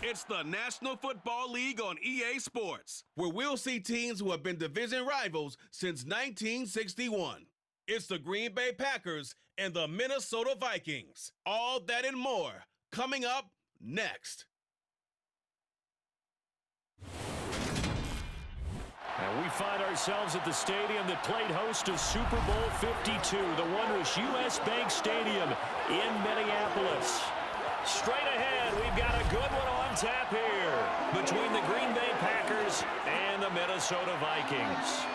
It's the National Football League on EA Sports, where we'll see teams who have been division rivals since 1961. It's the Green Bay Packers and the Minnesota Vikings. All that and more coming up next. And we find ourselves at the stadium that played host to Super Bowl 52, the wondrous U.S. Bank Stadium in Minneapolis. Straight ahead, we've got a good one on tap here between the Green Bay Packers and the Minnesota Vikings.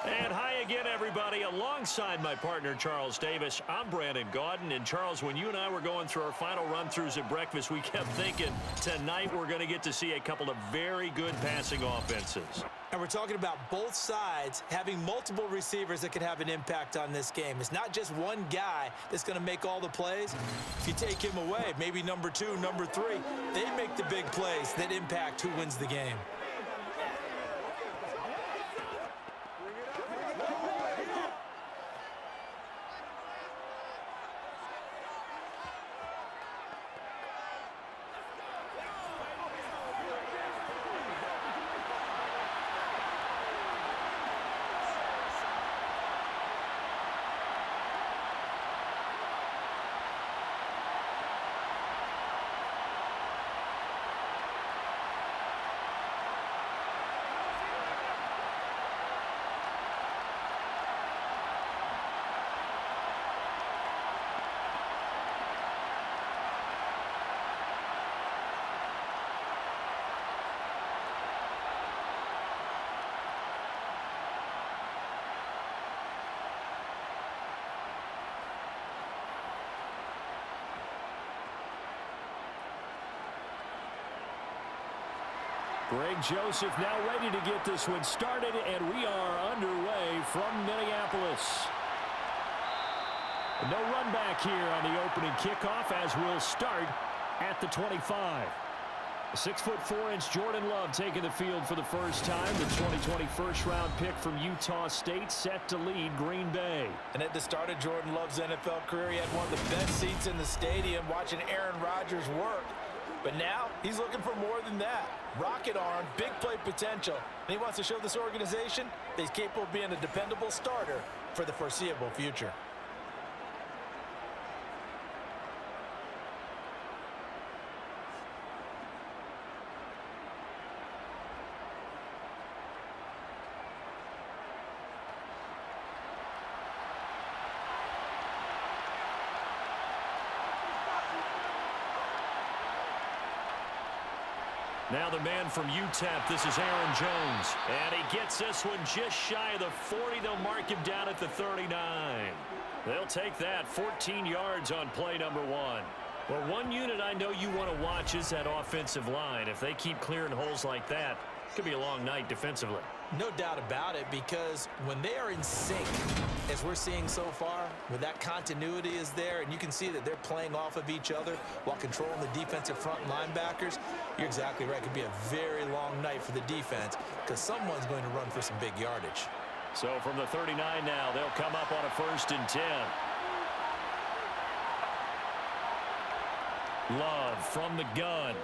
And hi again, everybody. Alongside my partner, Charles Davis, I'm Brandon Gaudin. And, Charles, when you and I were going through our final run-throughs at breakfast, we kept thinking tonight we're going to get to see a couple of very good passing offenses. And we're talking about both sides having multiple receivers that can have an impact on this game. It's not just one guy that's going to make all the plays. If you take him away, maybe number 2, number 3, they make the big plays that impact who wins the game. Greg Joseph now ready to get this one started, and we are underway from Minneapolis. No run back here on the opening kickoff as we'll start at the 25. 6'4" Jordan Love taking the field for the first time. The 2020 first-round pick from Utah State set to lead Green Bay. And at the start of Jordan Love's NFL career, he had one of the best seats in the stadium watching Aaron Rodgers work. But now he's looking for more than that. Rocket arm, big play potential. And he wants to show this organization that he's capable of being a dependable starter for the foreseeable future. Now the man from UTEP, this is Aaron Jones. And he gets this one just shy of the 40. They'll mark him down at the 39. They'll take that, 14 yards on play number 1. Well, one unit I know you want to watch is that offensive line. If they keep clearing holes like that, it could be a long night defensively. No doubt about it, because when they are in sync, as we're seeing so far, where that continuity is there, and you can see that they're playing off of each other while controlling the defensive front linebackers, you're exactly right. It could be a very long night for the defense because someone's going to run for some big yardage. So from the 39 now, they'll come up on a 1st and 10. Love from the gun.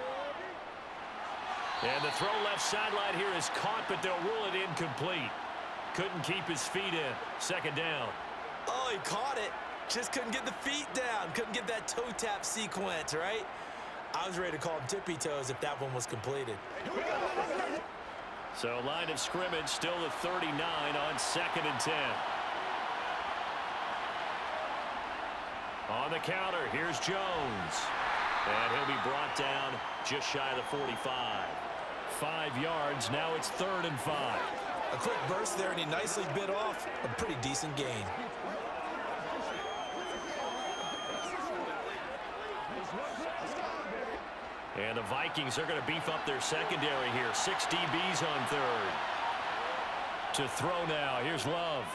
And the throw left sideline here is caught, but they'll rule it incomplete. Couldn't keep his feet in. 2nd down. Oh, he caught it. Just couldn't get the feet down. Couldn't get that toe tap sequence, right? I was ready to call him tippy toes if that one was completed. So line of scrimmage, still the 39 on 2nd and 10. On the counter, here's Jones. And he'll be brought down just shy of the 45. 5 yards, now it's 3rd and 5. A quick burst there, and he nicely bit off a pretty decent gain. And the Vikings are going to beef up their secondary here. 6 DBs on 3rd. To throw now, here's Love.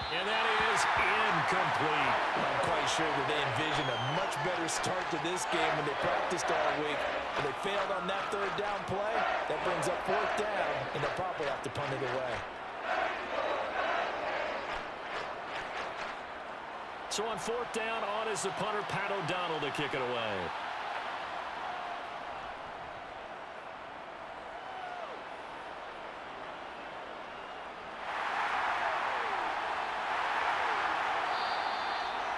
And that is incomplete. I'm quite sure that they envisioned a much better start to this game when they practiced all week. When they failed on that 3rd down play, that brings up 4th down, and they'll probably have to punt it away. So on 4th down, on is the punter, Pat O'Donnell, to kick it away.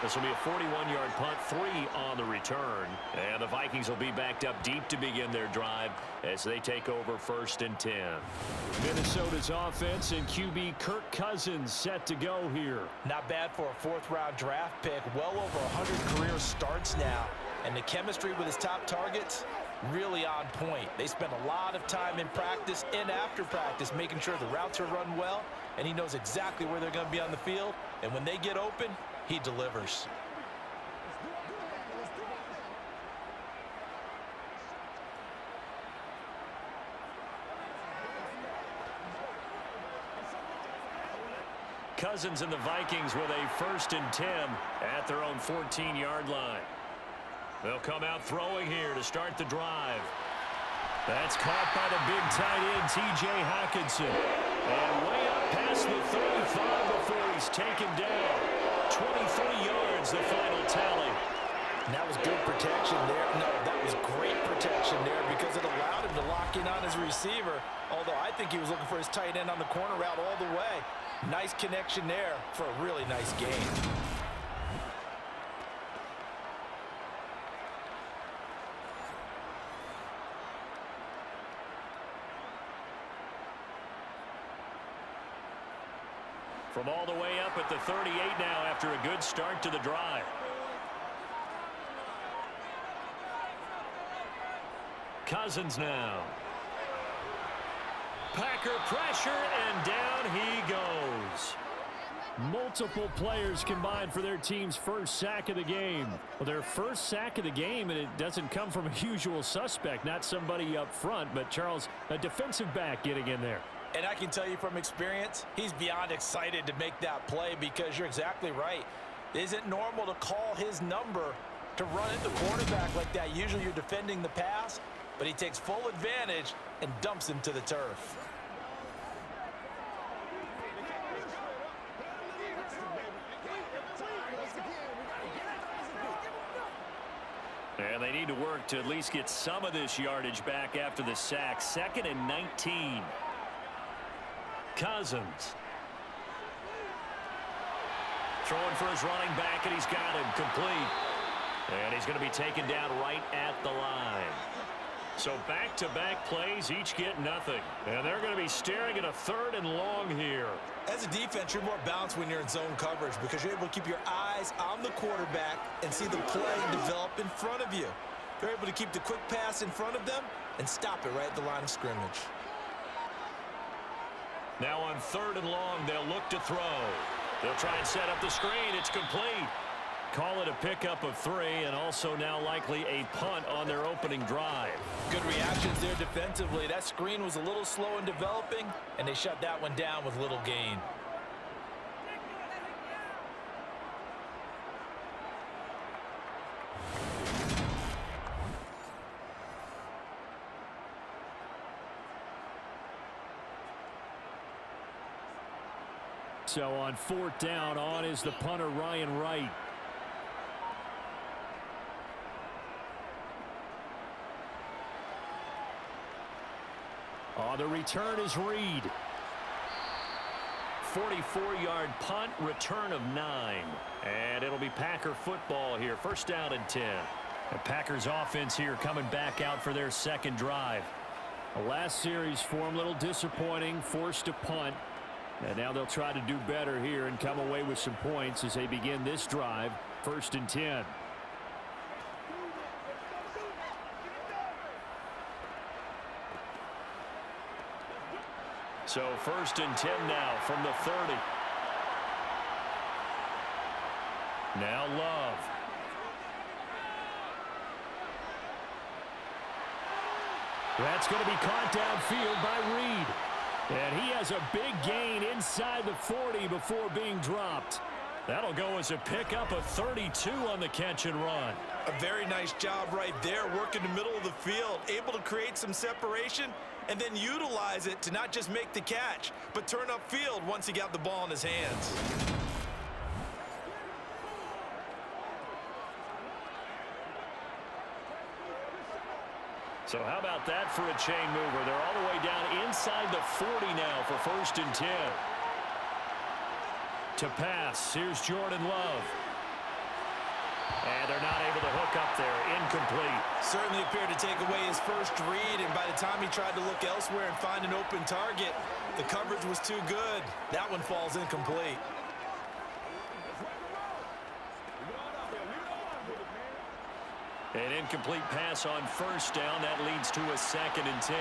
This will be a 41-yard punt, 3 on the return. And the Vikings will be backed up deep to begin their drive as they take over 1st and 10. Minnesota's offense and QB Kirk Cousins set to go here. Not bad for a 4th-round draft pick. Well over 100 career starts now. And the chemistry with his top targets, really on point. They spend a lot of time in practice and after practice making sure the routes are run well, and he knows exactly where they're going to be on the field. And when they get open, he delivers. Cousins and the Vikings with a 1st and 10 at their own 14-yard line. They'll come out throwing here to start the drive. That's caught by the big tight end, T.J. Hockenson. And way up past the 35 before he's taken down. 23 yards, the final tally. And that was good protection there. No, that was great protection there because it allowed him to lock in on his receiver. Although I think he was looking for his tight end on the corner route all the way. Nice connection there for a really nice game. From all the way up at the 38 now after a good start to the drive. Cousins now. Packer pressure, and down he goes. Multiple players combined for their team's first sack of the game. Well, their first sack of the game, and it doesn't come from a usual suspect, not somebody up front, but Charles, a defensive back getting in there. And I can tell you from experience, he's beyond excited to make that play because you're exactly right. It isn't normal to call his number to run at the quarterback like that. Usually you're defending the pass, but he takes full advantage and dumps him to the turf. And they need to work to at least get some of this yardage back after the sack. 2nd and 19. Cousins. Throwing for his running back, and he's got him complete. And he's going to be taken down right at the line. So back-to-back plays, each get nothing. And they're going to be staring at a 3rd and long here. As a defense, you're more balanced when you're in zone coverage because you're able to keep your eyes on the quarterback and see the play develop in front of you. You're able to keep the quick pass in front of them and stop it right at the line of scrimmage. Now on 3rd and long, they'll look to throw. They'll try and set up the screen. It's complete. Call it a pickup of 3, and also now likely a punt on their opening drive. Good reactions there defensively. That screen was a little slow in developing, and they shut that one down with little gain. So on 4th down, on is the punter, Ryan Wright. On the return is Reed. 44-yard punt, return of 9. And it'll be Packer football here. 1st down and 10. The Packers offense here coming back out for their 2nd drive. The last series for them, a little disappointing, forced to punt. And now they'll try to do better here and come away with some points as they begin this drive. 1st and 10. So 1st and 10 now from the 30. Now Love. That's going to be caught downfield by Reed. And he has a big gain inside the 40 before being dropped. That'll go as a pickup of 32 on the catch and run. A very nice job right there, working the middle of the field, able to create some separation and then utilize it to not just make the catch, but turn upfield once he got the ball in his hands. So how about that for a chain mover? They're all the way down inside the 40 now for 1st and 10. To pass, here's Jordan Love. And they're not able to hook up there. Incomplete. Certainly appeared to take away his first read, and by the time he tried to look elsewhere and find an open target, the coverage was too good. That one falls incomplete. An incomplete pass on 1st down. That leads to a 2nd and 10.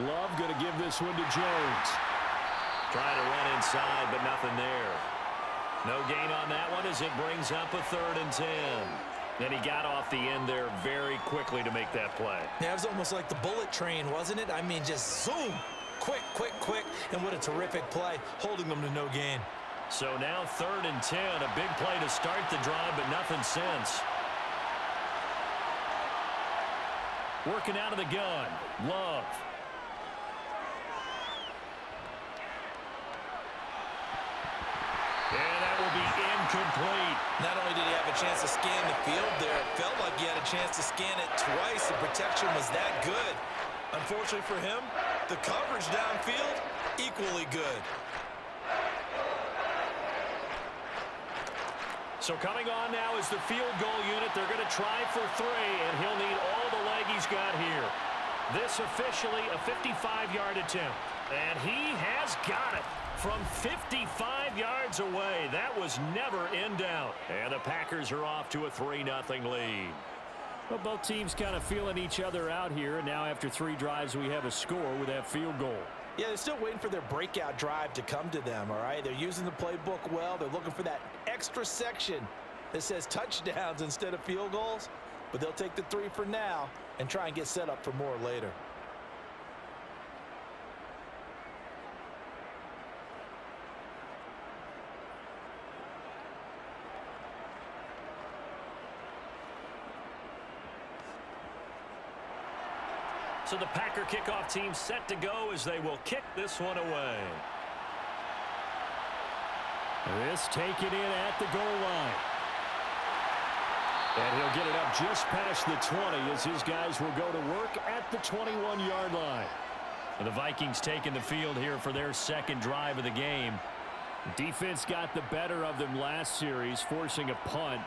Love going to give this one to Jones. Trying to run inside, but nothing there. No gain on that one as it brings up a 3rd and 10. And he got off the end there very quickly to make that play. Yeah, it was almost like the bullet train, wasn't it? I mean, just zoom. Quick, quick, quick. And what a terrific play, holding them to no gain. So now 3rd and 10. A big play to start the drive, but nothing since. Working out of the gun. Love. And that will be incomplete. Not only did he have a chance to scan the field there, it felt like he had a chance to scan it twice. The protection was that good. Unfortunately for him, the coverage downfield, equally good. So coming on now is the field goal unit. They're going to try for 3, and he'll need all the leg he's got here. This officially a 55-yard attempt. And he has got it from 55 yards away. That was never in doubt. And the Packers are off to a 3-0 lead. Well, both teams kind of feeling each other out here. And now after 3 drives, we have a score with that field goal. Yeah, they're still waiting for their breakout drive to come to them, all right? They're using the playbook well. They're looking for that extra section that says touchdowns instead of field goals. But they'll take the 3 for now and try and get set up for more later. So the Packer kickoff team set to go as they will kick this one away. This taken in at the goal line. And he'll get it up just past the 20 as his guys will go to work at the 21-yard line. And the Vikings taking the field here for their 2nd drive of the game. Defense got the better of them last series, forcing a punt.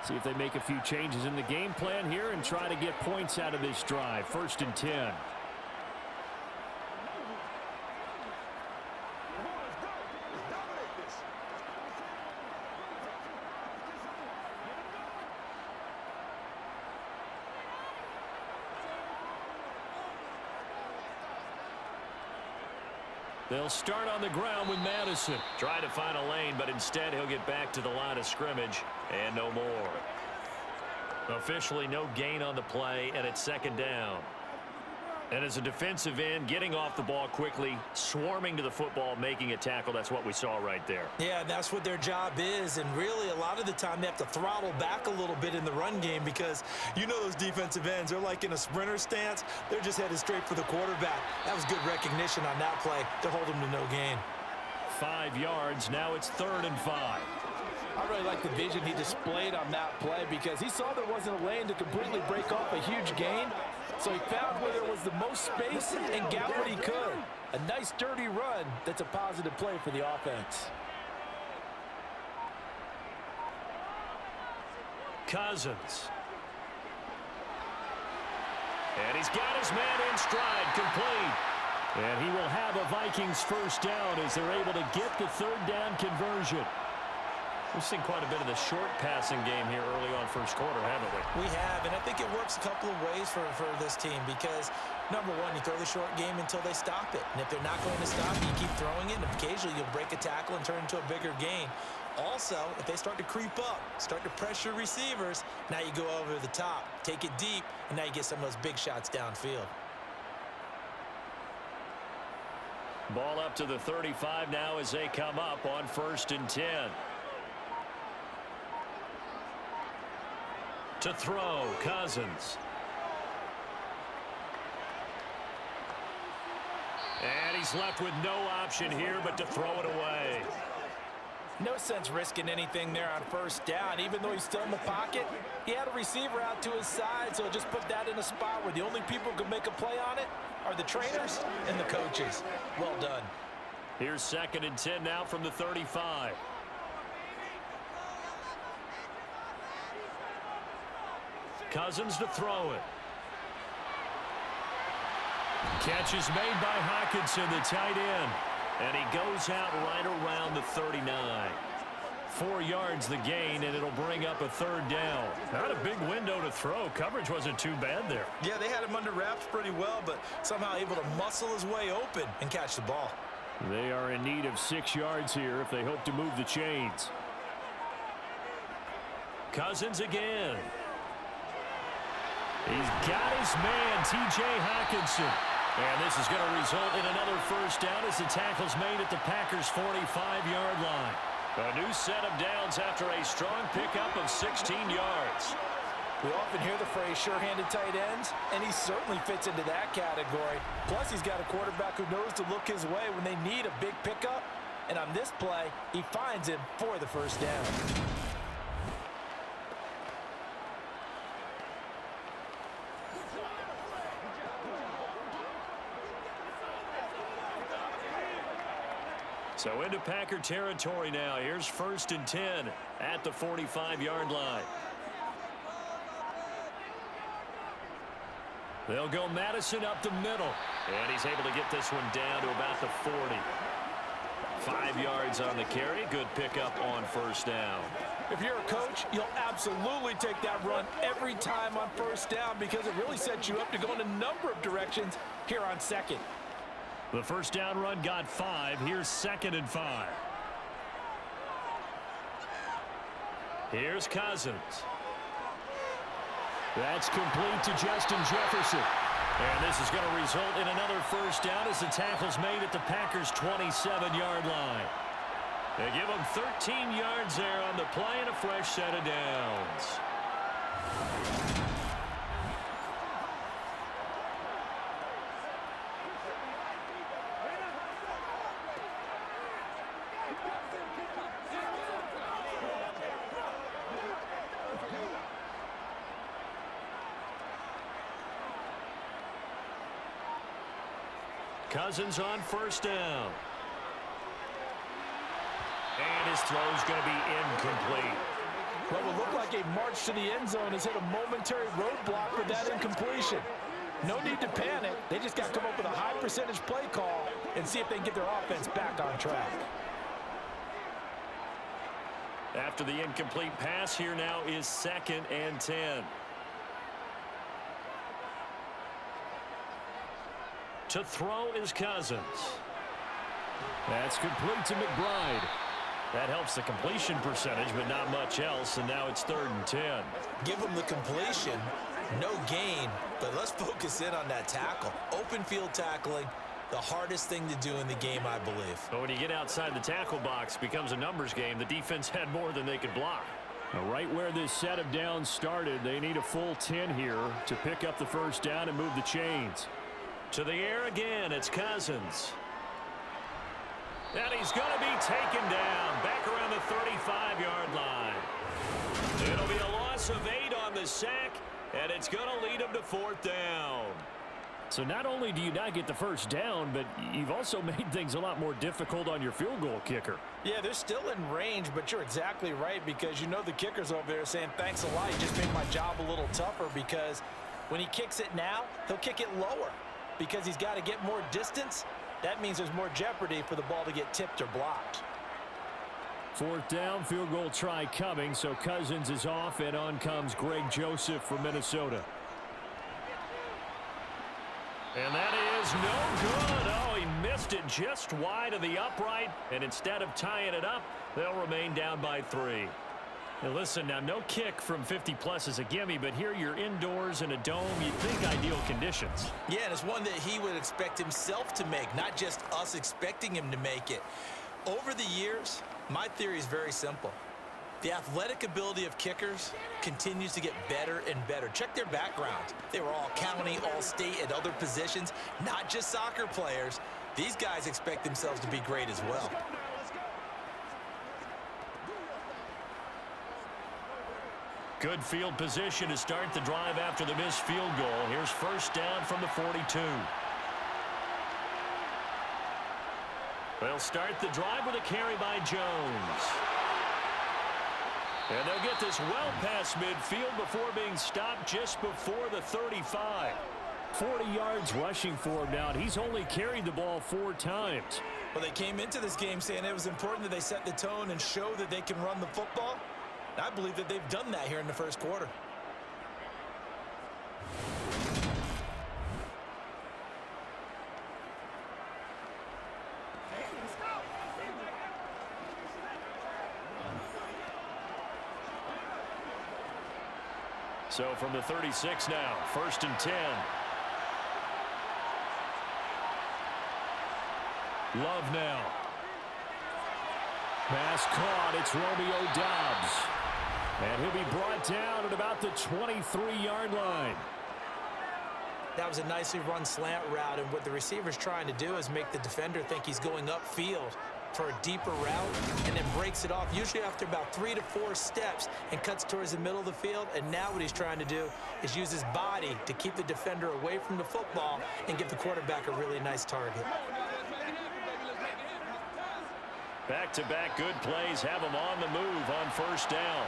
See if they make a few changes in the game plan here and try to get points out of this drive. 1st and 10. They'll start on the ground with Madison. Trying to find a lane, but instead he'll get back to the line of scrimmage and no more. Officially no gain on the play, and it's 2nd down. And as a defensive end, getting off the ball quickly, swarming to the football, making a tackle, that's what we saw right there. Yeah, that's what their job is, and really a lot of the time they have to throttle back a little bit in the run game because you know those defensive ends, they're like in a sprinter stance. They're just headed straight for the quarterback. That was good recognition on that play to hold them to no gain. 5 yards, now it's 3rd and 5. I really like the vision he displayed on that play because he saw there wasn't a lane to completely break off a huge gain. So he found where there was the most space and got what he could. A nice, dirty run that's a positive play for the offense. Cousins. And he's got his man in stride, complete. And he will have a Vikings 1st down as they're able to get the 3rd down conversion. We've seen quite a bit of the short passing game here early on 1st quarter, haven't we? We have, and I think it works a couple of ways for this team because, number one, you throw the short game until they stop it. And if they're not going to stop it, you keep throwing it, and occasionally you'll break a tackle and turn it into a bigger gain. Also, if they start to creep up, start to pressure receivers, now you go over the top, take it deep, and now you get some of those big shots downfield. Ball up to the 35 now as they come up on 1st and 10. To throw, Cousins. And he's left with no option here but to throw it away. No sense risking anything there on first down. Even though he's still in the pocket, he had a receiver out to his side, so just put that in a spot where the only people who can make a play on it are the trainers and the coaches. Well done. Here's 2nd and 10 now from the 35. Cousins to throw it. Catch is made by Hockenson, the tight end. And he goes out right around the 39. 4 yards the gain, and it'll bring up a 3rd down. Not a big window to throw. Coverage wasn't too bad there. Yeah, they had him under wraps pretty well, but somehow able to muscle his way open and catch the ball. They are in need of 6 yards here if they hope to move the chains. Cousins again. He's got his man, T.J. Hockenson. And this is going to result in another 1st down as the tackle's made at the Packers' 45-yard line. A new set of downs after a strong pickup of 16 yards. We often hear the phrase sure-handed tight ends, and he certainly fits into that category. Plus, he's got a quarterback who knows to look his way when they need a big pickup. And on this play, he finds him for the 1st down. So into Packer territory now. Here's 1st and 10 at the 45-yard line. They'll go Madison up the middle. And he's able to get this one down to about the 40. 5 yards on the carry. Good pickup on 1st down. If you're a coach, you'll absolutely take that run every time on 1st down because it really sets you up to go in a number of directions here on 2nd. The 1st down run got 5. Here's 2nd and 5. Here's Cousins. That's complete to Justin Jefferson. And this is going to result in another 1st down as the tackle's made at the Packers' 27-yard line. They give them 13 yards there on the play and a fresh set of downs. Cousins on 1st down. And his throw's going to be incomplete. What will look like a march to the end zone has hit a momentary roadblock with that incompletion. No need to panic. They just got to come up with a high percentage play call and see if they can get their offense back on track. After the incomplete pass, here now is 2nd and 10. To throw is Cousins. That's complete to McBride. That helps the completion percentage, but not much else, and now it's 3rd and 10. Give him the completion, no gain, but let's focus in on that tackle. Open field tackling, the hardest thing to do in the game, I believe. But when you get outside the tackle box, it becomes a numbers game. The defense had more than they could block. Now, right where this set of downs started, they need a full 10 here to pick up the 1st down and move the chains. To the air again, it's Cousins. And he's going to be taken down back around the 35-yard line. It'll be a loss of 8 on the sack, and it's going to lead him to 4th down. So not only do you not get the 1st down, but you've also made things a lot more difficult on your field goal kicker. Yeah, they're still in range, but you're exactly right because you know the kicker's over there saying, thanks a lot, you just made my job a little tougher because when he kicks it now, he'll kick it lower because he's got to get more distance. That means there's more jeopardy for the ball to get tipped or blocked. 4th down, field goal try coming, so Cousins is off, and on comes Greg Joseph from Minnesota. And that is no good. Oh, he missed it just wide of the upright, and instead of tying it up, they'll remain down by 3. Now listen, now no kick from 50-plus is a gimme, but here you're indoors in a dome. You'd think ideal conditions. Yeah, and it's one that he would expect himself to make, not just us expecting him to make it. Over the years, my theory is very simple. The athletic ability of kickers continues to get better and better. Check their backgrounds. They were all county, all state at other positions, not just soccer players. These guys expect themselves to be great as well. Good field position to start the drive after the missed field goal. Here's first down from the 42. They'll start the drive with a carry by Jones. And they'll get this well past midfield before being stopped just before the 35. 40 yards rushing for him now. He's only carried the ball 4 times. Well, they came into this game saying it was important that they set the tone and show that they can run the football. I believe that they've done that here in the first quarter. So from the 36 now, first and 10. Love now. Pass caught. It's Romeo Doubs. And he'll be brought down at about the 23-yard line. That was a nicely run slant route, and what the receiver's trying to do is make the defender think he's going upfield for a deeper route, and then breaks it off, usually after about 3 to 4 steps, and cuts towards the middle of the field. And now what he's trying to do is use his body to keep the defender away from the football and give the quarterback a really nice target. Back-to-back good plays have him on the move on first down.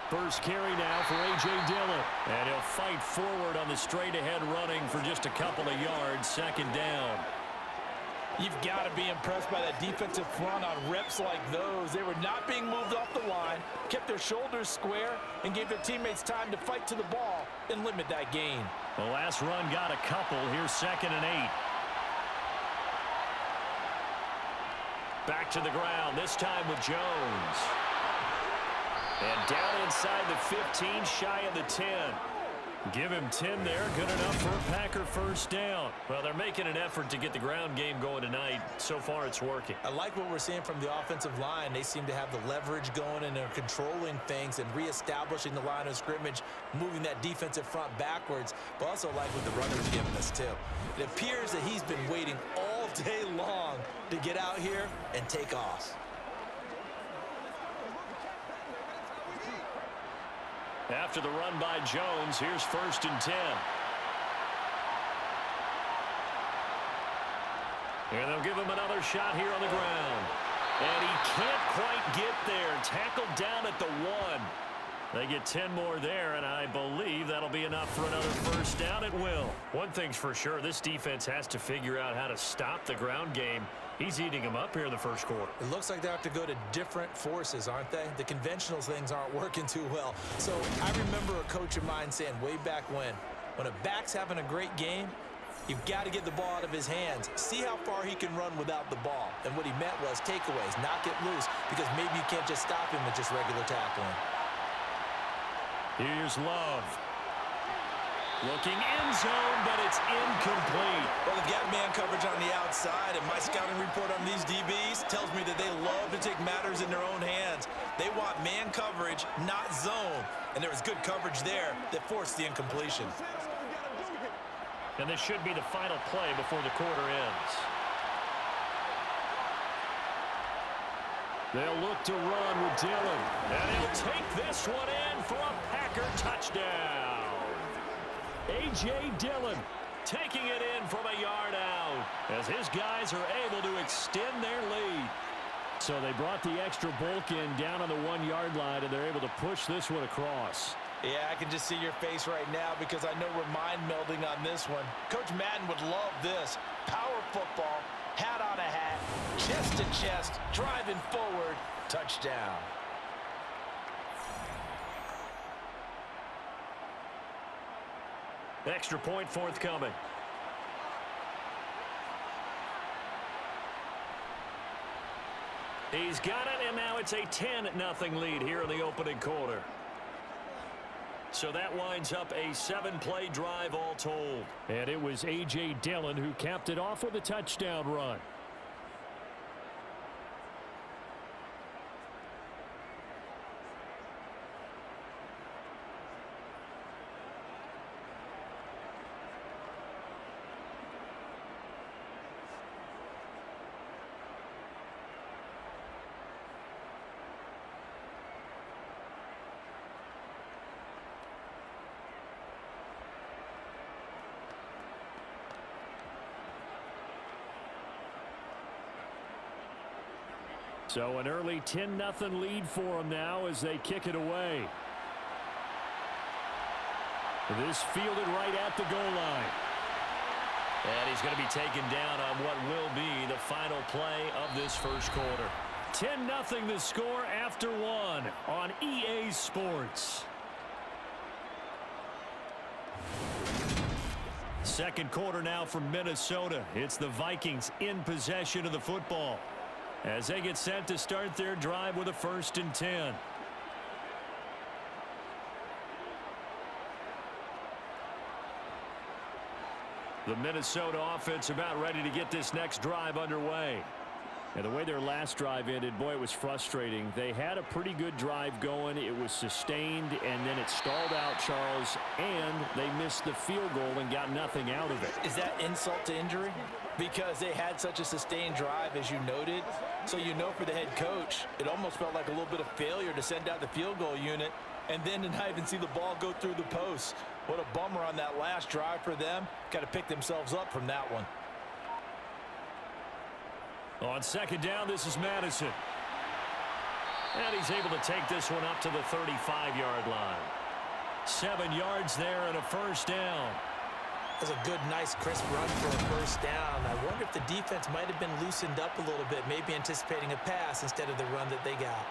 First carry now for A.J. Dillon. And he'll fight forward on the straight-ahead running for just a couple of yards. Second down. You've got to be impressed by that defensive front on reps like those. They were not being moved off the line, kept their shoulders square, and gave their teammates time to fight to the ball and limit that gain. The last run got a couple. Here's second and 8. Back to the ground, this time with Jones. And down inside the 15, shy of the 10. Give him 10 there. Good enough for a Packer first down. Well, they're making an effort to get the ground game going tonight. So far, it's working. I like what we're seeing from the offensive line. They seem to have the leverage going, and they're controlling things and reestablishing the line of scrimmage, moving that defensive front backwards. But also like what the runner's giving us, too. It appears that he's been waiting all day long to get out here and take off. After the run by Jones, here's first and 10. And they'll give him another shot here on the ground. And he can't quite get there. Tackled down at the 1. They get 10 more there, and I believe that'll be enough for another first down. It will. One thing's for sure, this defense has to figure out how to stop the ground game. He's eating them up here in the first quarter. It looks like they have to go to different forces, aren't they? The conventional things aren't working too well. So I remember a coach of mine saying way back when a back's having a great game, you've got to get the ball out of his hands. See how far he can run without the ball. And what he meant was takeaways, knock it loose, because maybe you can't just stop him with just regular tackling. Here's Love. Looking end zone, but it's incomplete. Well, they've got man coverage on the outside, and my scouting report on these DBs tells me that they love to take matters in their own hands. They want man coverage, not zone. And there was good coverage there that forced the incompletion. And this should be the final play before the quarter ends. They'll look to run with Dillon. And he'll take this one in for a Packer touchdown. A.J. Dillon taking it in from a yard out as his guys are able to extend their lead. So they brought the extra bulk in down on the 1-yard line, and they're able to push this one across. Yeah, I can just see your face right now because I know we're mind melding on this one. Coach Madden would love this. Power football, hat on a hat, chest to chest, driving forward, touchdown. Extra point forthcoming. He's got it, and now it's a 10-0 lead here in the opening quarter. So that winds up a 7-play drive all told. And it was A.J. Dillon who capped it off with a touchdown run. So an early 10-0 lead for them now as they kick it away. This fielded right at the goal line. And he's going to be taken down on what will be the final play of this first quarter. 10-0 the score after one on EA Sports. Second quarter now from Minnesota. It's the Vikings in possession of the football as they get set to start their drive with a 1st and 10. The Minnesota offense about ready to get this next drive underway. And the way their last drive ended, boy, it was frustrating. They had a pretty good drive going. It was sustained, and then it stalled out, Charles, and they missed the field goal and got nothing out of it. Is that insult to injury? Because they had such a sustained drive, as you noted. So you know for the head coach, it almost felt like a little bit of failure to send out the field goal unit and then to not even see the ball go through the post. What a bummer on that last drive for them. Got to pick themselves up from that one. On second down, this is Madison. And he's able to take this one up to the 35-yard line. 7 yards there and a 1st down. That's a good, nice, crisp run for a 1st down. I wonder if the defense might have been loosened up a little bit, maybe anticipating a pass instead of the run that they got.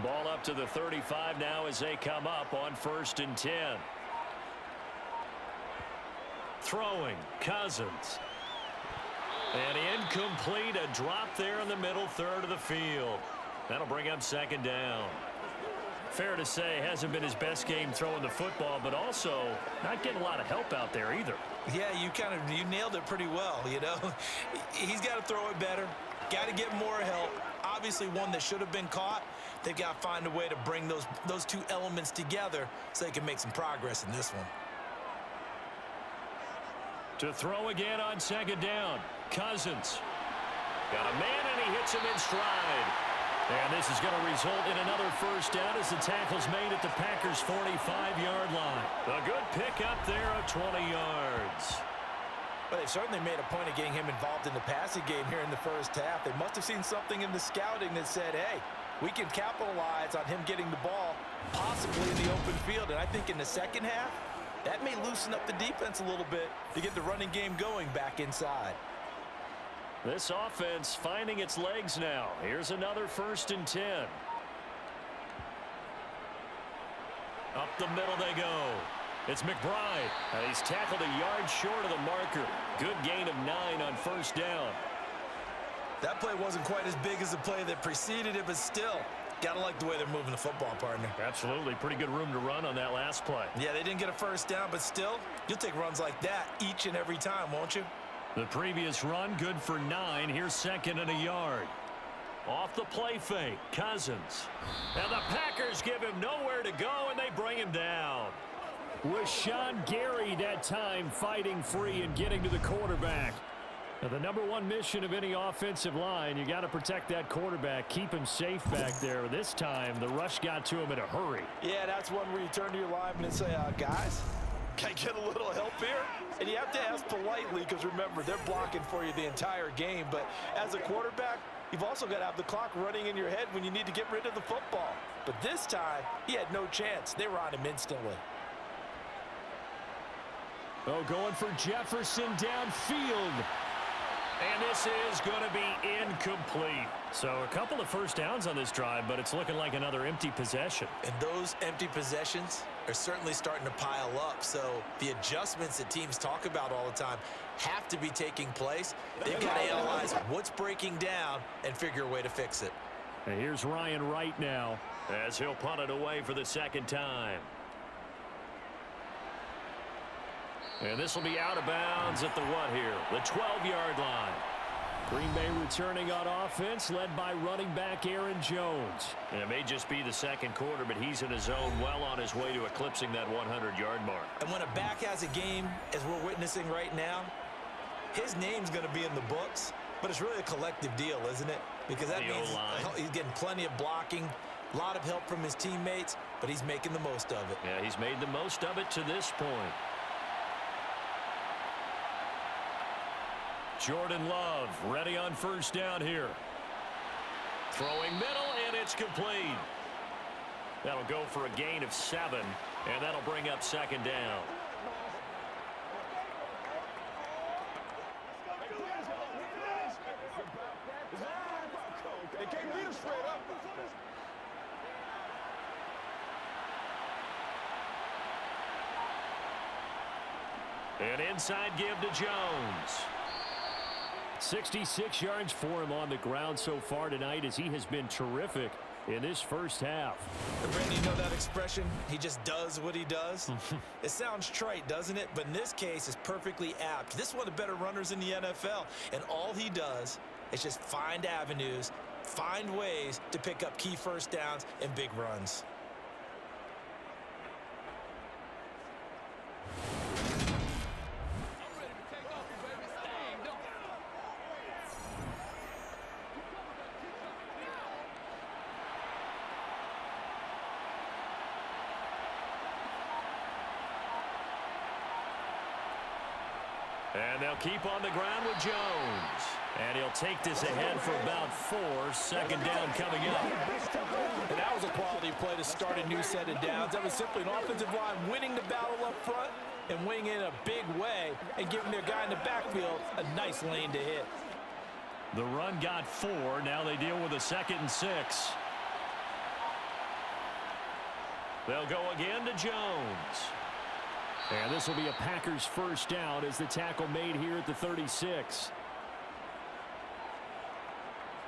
Ball up to the 35 now as they come up on 1st and 10. Throwing, Cousins. And incomplete, a drop there in the middle third of the field. That'll bring up 2nd down. Fair to say, hasn't been his best game throwing the football, but also not getting a lot of help out there either. Yeah, you nailed it pretty well, you know. He's got to throw it better, got to get more help. Obviously one that should have been caught. They've got to find a way to bring those two elements together so they can make some progress in this one. To throw again on 2nd down. Cousins. Got a man, and he hits him in stride. And this is going to result in another 1st down as the tackle's made at the Packers' 45-yard line. A good pickup there of 20 yards. Well, they've certainly made a point of getting him involved in the passing game here in the 1st half. They must have seen something in the scouting that said, hey, we can capitalize on him getting the ball possibly in the open field. And I think in the 2nd half, that may loosen up the defense a little bit to get the running game going back inside. This offense finding its legs now. Here's another 1st and 10. Up the middle they go. It's McBride. And he's tackled a yard short of the marker. Good gain of 9 on 1st down. That play wasn't quite as big as the play that preceded it, but still, got to like the way they're moving the football, partner. Absolutely. Pretty good room to run on that last play. Yeah, they didn't get a 1st down, but still, you'll take runs like that each and every time, won't you? The previous run, good for 9. Here's 2nd and a yard. Off the play fake, Cousins. And the Packers give him nowhere to go, and they bring him down. With Sean Gary that time fighting free and getting to the quarterback. Now, the #1 mission of any offensive line, you got to protect that quarterback, keep him safe back there. This time, the rush got to him in a hurry. Yeah, that's one where you turn to your lineman and say, guys, can I get a little help here? And you have to ask politely because, remember, they're blocking for you the entire game. But as a quarterback, you've also got to have the clock running in your head when you need to get rid of the football. But this time, he had no chance. They were on him instantly. Oh, going for Jefferson downfield. And this is going to be incomplete. So a couple of 1st downs on this drive, but it's looking like another empty possession. And those empty possessions are certainly starting to pile up. So the adjustments that teams talk about all the time have to be taking place. They've got to analyze what's breaking down and figure a way to fix it. And here's Ryan Wright now as he'll punt it away for the 2nd time. And this will be out of bounds at the what here? The 12-yard line. Green Bay returning on offense, led by running back Aaron Jones. And it may just be the 2nd quarter, but he's in his zone, well on his way to eclipsing that 100-yard mark. And when a back has a game, as we're witnessing right now, his name's going to be in the books. But it's really a collective deal, isn't it? Because that means he's getting plenty of blocking, a lot of help from his teammates, but he's making the most of it. Yeah, he's made the most of it to this point. Jordan Love ready on first down here. Throwing middle, and it's complete. That'll go for a gain of 7, and that'll bring up second down. An inside give to Jones. 66 yards for him on the ground so far tonight as he has been terrific in this first half. Brandon, you know that expression? He just does what he does? It sounds trite, doesn't it? But in this case, it's perfectly apt. This is one of the better runners in the NFL, and all he does is just find avenues, find ways to pick up key first downs and big runs. And they'll keep on the ground with Jones. And he'll take this ahead for about 4. Second down coming up. And that was a quality play to start a new set of downs. That was simply an offensive line winning the battle up front and winning in a big way and giving their guy in the backfield a nice lane to hit. The run got 4. Now they deal with a 2nd and 6. They'll go again to Jones. And this will be a Packers first down as the tackle made here at the 36.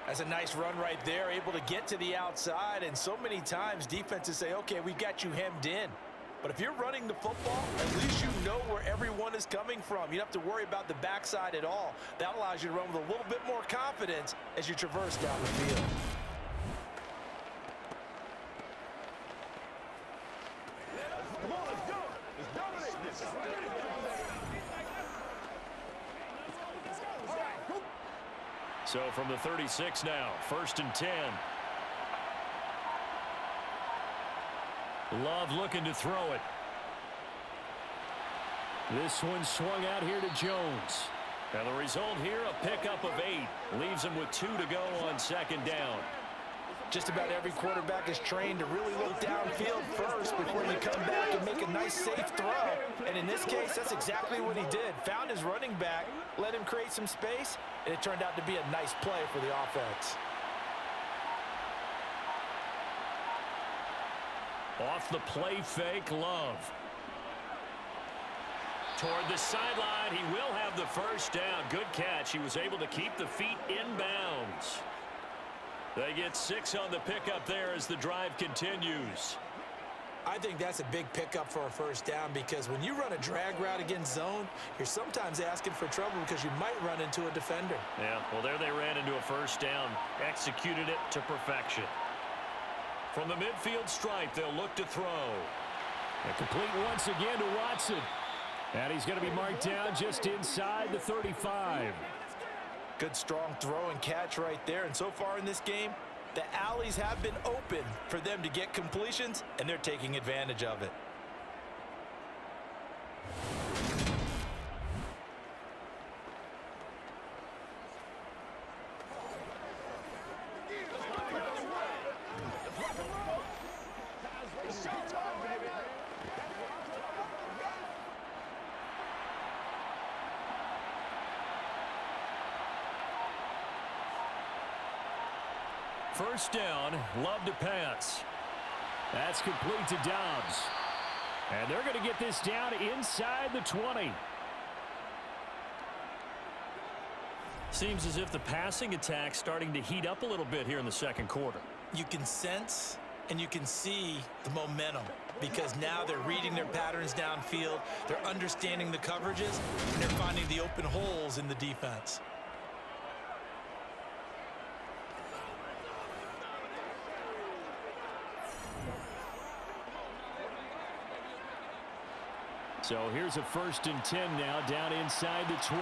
That's a nice run right there, able to get to the outside. And so many times defenses say, okay, we've got you hemmed in. But if you're running the football, at least you know where everyone is coming from. You don't have to worry about the backside at all. That allows you to run with a little bit more confidence as you traverse down the field. So from the 36 now, 1st and 10. Love looking to throw it. This one swung out here to Jones. And the result here, a pickup of 8. Leaves him with 2 to go on second down. Just about every quarterback is trained to really look downfield first before you come back and make a nice, safe throw. And in this case, that's exactly what he did. Found his running back, let him create some space, and it turned out to be a nice play for the offense. Off the play fake, Love. Toward the sideline, he will have the first down. Good catch. He was able to keep the feet inbounds. They get 6 on the pickup there as the drive continues. I think that's a big pickup for a first down because when you run a drag route against zone, you're sometimes asking for trouble because you might run into a defender. Yeah, well, there they ran into a first down. Executed it to perfection. From the midfield stripe, they'll look to throw. And complete once again to Watson. And he's going to be marked down just inside the 35. Good strong throw and catch right there. And so far in this game, the alleys have been open for them to get completions, and they're taking advantage of it. First down, Love to pass. That's complete to Dobbs. And they're going to get this down inside the 20. Seems as if the passing attack's starting to heat up a little bit here in the second quarter. You can sense and you can see the momentum because now they're reading their patterns downfield, they're understanding the coverages, and they're finding the open holes in the defense. So here's a 1st and 10 now down inside the 20.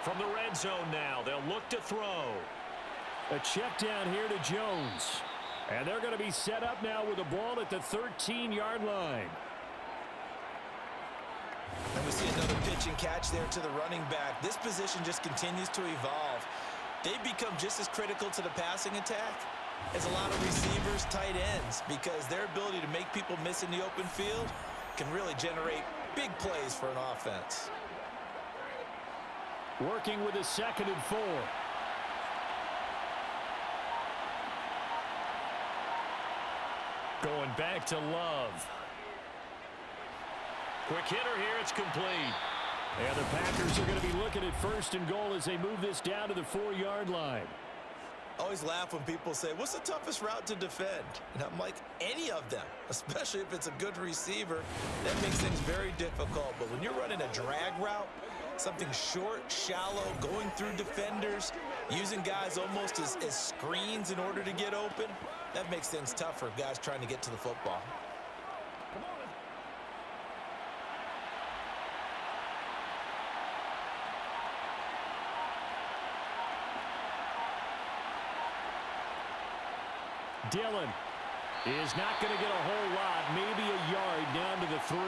From the red zone now, they'll look to throw. A check down here to Jones. And they're going to be set up now with the ball at the 13-yard line. And we see another pitch and catch there to the running back. This position just continues to evolve. They've become just as critical to the passing attack as a lot of receivers, tight ends, because their ability to make people miss in the open field can really generate big plays for an offense. Working with a 2nd and 4. Going back to Love. Quick hitter here, it's complete. And the Packers are going to be looking at 1st and goal as they move this down to the 4-yard line. I always laugh when people say, what's the toughest route to defend? And I'm like, any of them, especially if it's a good receiver. That makes things very difficult. But when you're running a drag route, something short, shallow, going through defenders, using guys almost as screens in order to get open, that makes things tough for guys trying to get to the football. Dillon is not going to get a whole lot, maybe a yard down to the 3.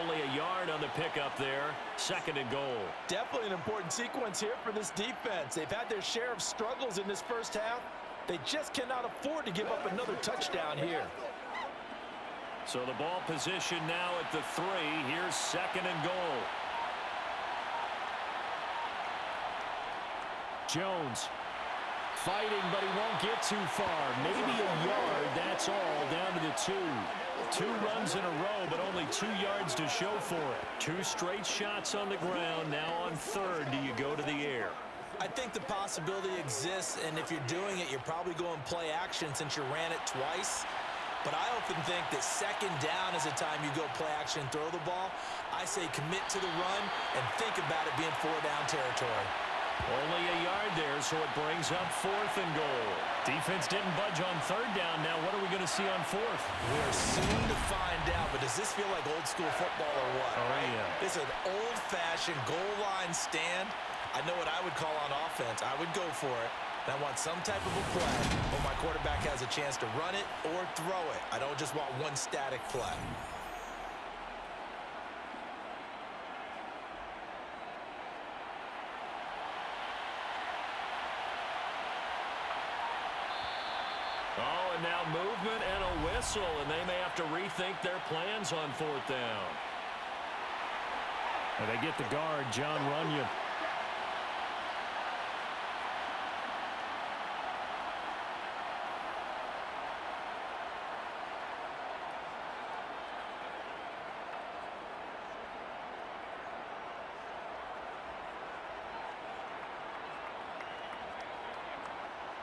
Only a yard on the pickup there. 2nd and goal. Definitely an important sequence here for this defense. They've had their share of struggles in this first half. They just cannot afford to give up another touchdown here. So the ball position now at the 3. Here's 2nd and goal. Jones fighting, but he won't get too far. Maybe a yard, that's all, down to the 2. 2 runs in a row, but only 2 yards to show for it. 2 straight shots on the ground. Now on 3rd, do you go to the air? I think the possibility exists, and if you're doing it, you're probably going play action since you ran it twice. But I often think that 2nd down is the time you go play action and throw the ball. I say commit to the run and think about it being 4-down territory. Only a yard there, so it brings up 4th and goal. Defense didn't budge on 3rd down. Now what are we going to see on 4th? We're soon to find out, but does this feel like old school football or what? Oh, right? Yeah. This is an old-fashioned goal line stand. I know what I would call on offense. I would go for it. And I want some type of a play where my quarterback has a chance to run it or throw it. I don't just want one static play. Oh, and now movement and a whistle, and they may have to rethink their plans on 4th down. And they get the guard, John Runyon.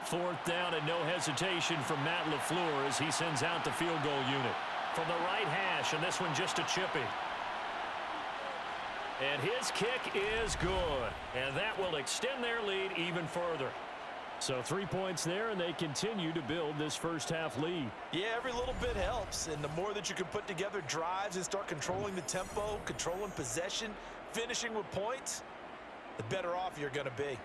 Fourth down and no hesitation from Matt LaFleur as he sends out the field goal unit. From the right hash, and this one just a chippy. And his kick is good. And that will extend their lead even further. So 3 points there, and they continue to build this first half lead. Yeah, every little bit helps. And the more that you can put together drives and start controlling the tempo, controlling possession, finishing with points, the better off you're going to be.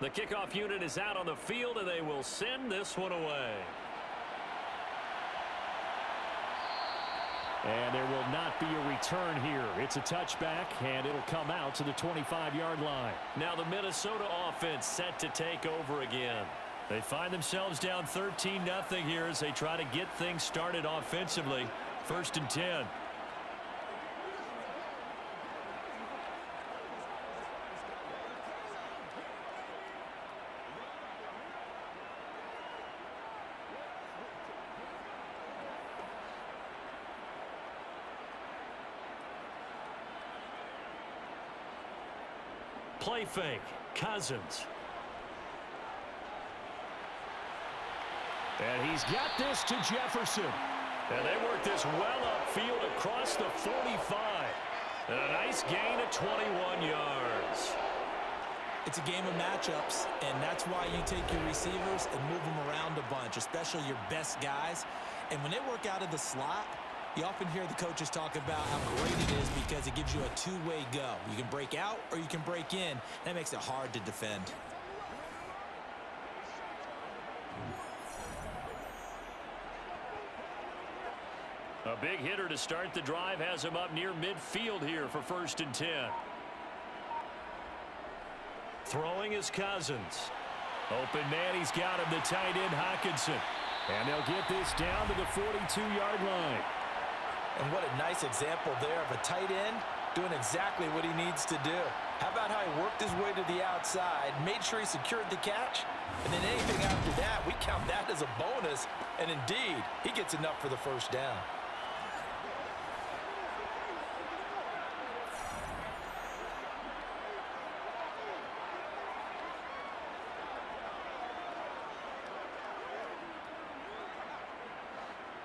The kickoff unit is out on the field, and they will send this one away. And there will not be a return here. It's a touchback, and it'll come out to the 25-yard line. Now the Minnesota offense set to take over again. They find themselves down 13-0 here as they try to get things started offensively. 1st and 10. Play fake. Cousins. And he's got this to Jefferson. And they work this well upfield across the 45. And a nice gain of 21 yards. It's a game of matchups, and that's why you take your receivers and move them around a bunch, especially your best guys. And when they work out of the slot, you often hear the coaches talk about how great it is because it gives you a two-way go. You can break out or you can break in. That makes it hard to defend. A big hitter to start the drive has him up near midfield here for 1st and 10. Throwing is Cousins. Open man, he's got him, the tight end Hockenson. And they'll get this down to the 42-yard line. And what a nice example there of a tight end doing exactly what he needs to do. How about how he worked his way to the outside, made sure he secured the catch, and then anything after that, we count that as a bonus. And indeed, he gets enough for the first down.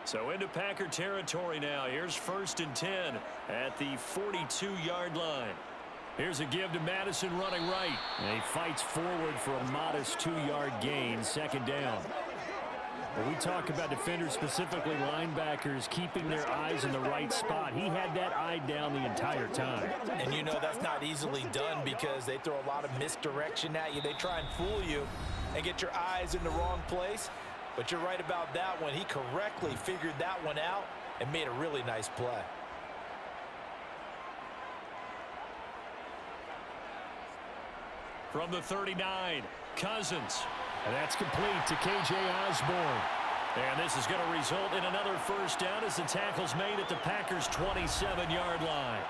So into Packer territory now. Here's 1st and 10 at the 42-yard line. Here's a give to Madison running right. And he fights forward for a modest 2-yard gain, 2nd down. When we talk about defenders, specifically linebackers, keeping their eyes in the right spot, he had that eye down the entire time. And you know that's not easily done because they throw a lot of misdirection at you. They try and fool you and get your eyes in the wrong place. But you're right about that one. He correctly figured that one out and made a really nice play. From the 39, Cousins. And that's complete to K.J. Osborne. And this is going to result in another first down as the tackle's made at the Packers' 27-yard line.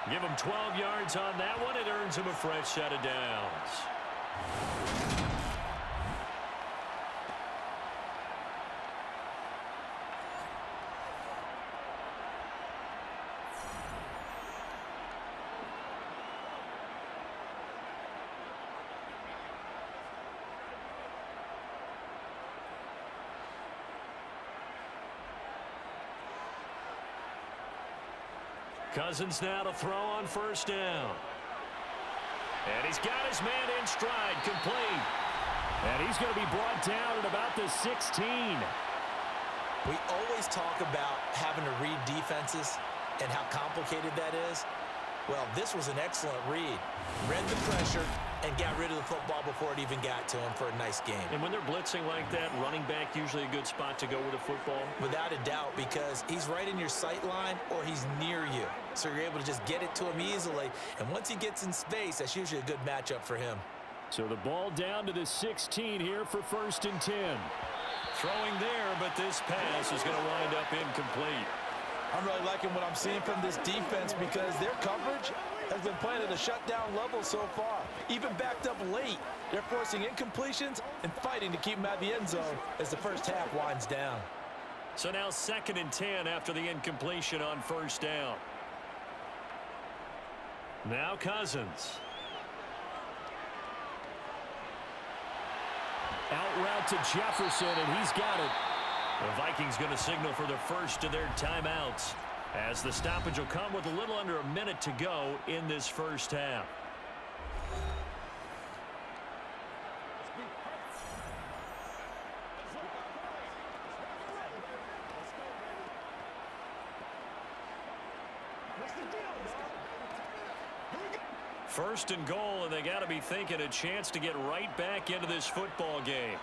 Give him 12 yards on that one. It earns him a fresh set of downs. Cousins now to throw on first down. And he's got his man in stride, complete. And he's going to be brought down at about the 16. We always talk about having to read defenses and how complicated that is. Well, this was an excellent read. Read the pressure and got rid of the football before it even got to him for a nice game. And when they're blitzing like that, running back usually a good spot to go with a football? Without a doubt, because he's right in your sight line or he's near you. So you're able to just get it to him easily. And once he gets in space, that's usually a good matchup for him. So the ball down to the 16 here for 1st and 10. Throwing there, but this pass is going to wind up incomplete. I'm really liking what I'm seeing from this defense because their coverage has been playing at a shutdown level so far. Even backed up late, they're forcing incompletions and fighting to keep them out of the end zone as the first half winds down. So now 2nd and 10 after the incompletion on first down. Now Cousins. Out route to Jefferson, and he's got it. The Vikings going to signal for the first of their timeouts as the stoppage will come with a little under a minute to go in this first half. First and goal, and they got to be thinking a chance to get right back into this football game.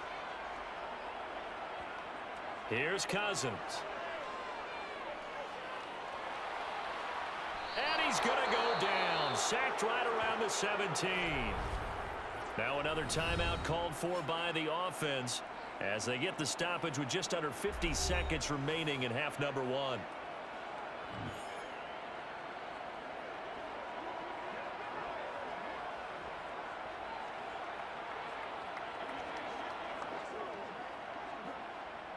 Here's Cousins. And he's going to go down. Sacked right around the 17. Now another timeout called for by the offense as they get the stoppage with just under 50 seconds remaining in half number 1.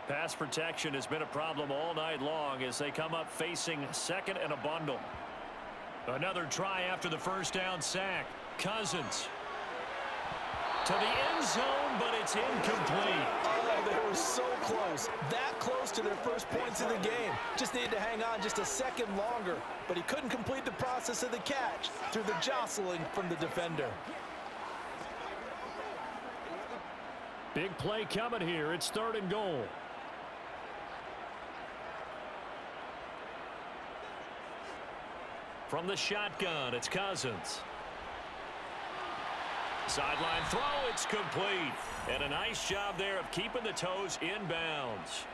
Pass protection has been a problem all night long as they come up facing 2nd and a bundle. Another try after the first down sack. Cousins to the end zone, but it's incomplete. Oh, Oh, they were so close. That close to their first points of the game. Just needed to hang on just a second longer. But he couldn't complete the process of the catch through the jostling from the defender. Big play coming here. It's 3rd and goal. From the shotgun, it's Cousins. Sideline throw, it's complete. And a nice job there of keeping the toes inbounds.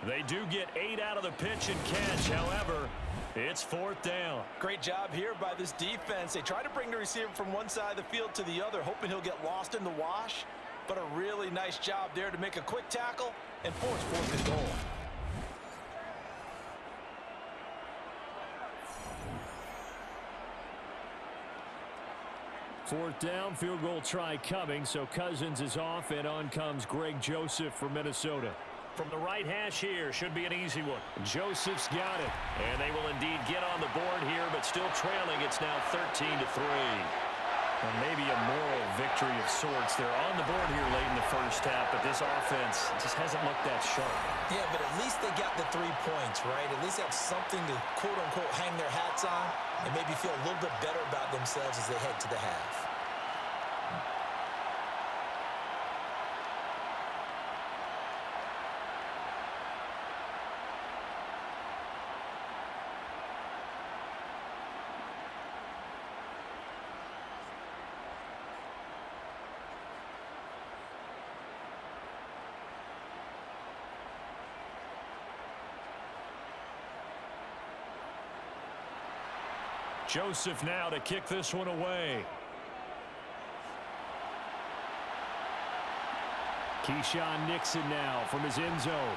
They do get 8 out of the pitch and catch. However, it's 4th down. Great job here by this defense. They try to bring the receiver from one side of the field to the other, hoping he'll get lost in the wash. But a really nice job there to make a quick tackle and force 4th and goal. Fourth down, field goal try coming, so Cousins is off, and on comes Greg Joseph for Minnesota. From the right hash here, should be an easy one. Joseph's got it, and they will indeed get on the board here, but still trailing. It's now 13-3. And maybe a moral victory of sorts. They're on the board here late in the first half, but this offense just hasn't looked that sharp. Yeah, but at least they got the 3 points, right? At least have something to, quote-unquote, hang their hats on and maybe feel a little bit better about themselves as they head to the half. Joseph now to kick this one away. Keyshawn Nixon now from his end zone.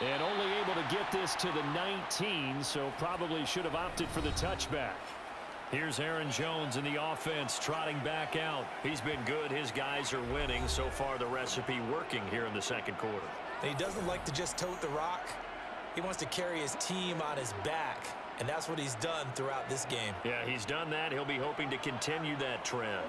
And only able to get this to the 19, so probably should have opted for the touchback. Here's Aaron Jones in the offense trotting back out. He's been good. His guys are winning. So far, the recipe working here in the second quarter. He doesn't like to just tote the rock. He wants to carry his team on his back. And that's what he's done throughout this game. Yeah, he's done that. He'll be hoping to continue that trend.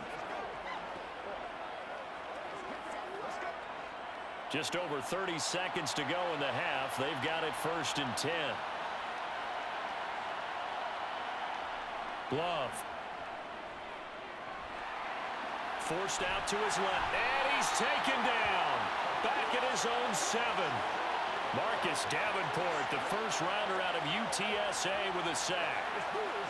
Just over 30 seconds to go in the half. They've got it 1st and 10. Love. Forced out to his left. And he's taken down. Back at his own 7. Marcus Davenport, the first rounder out of UTSA with a sack.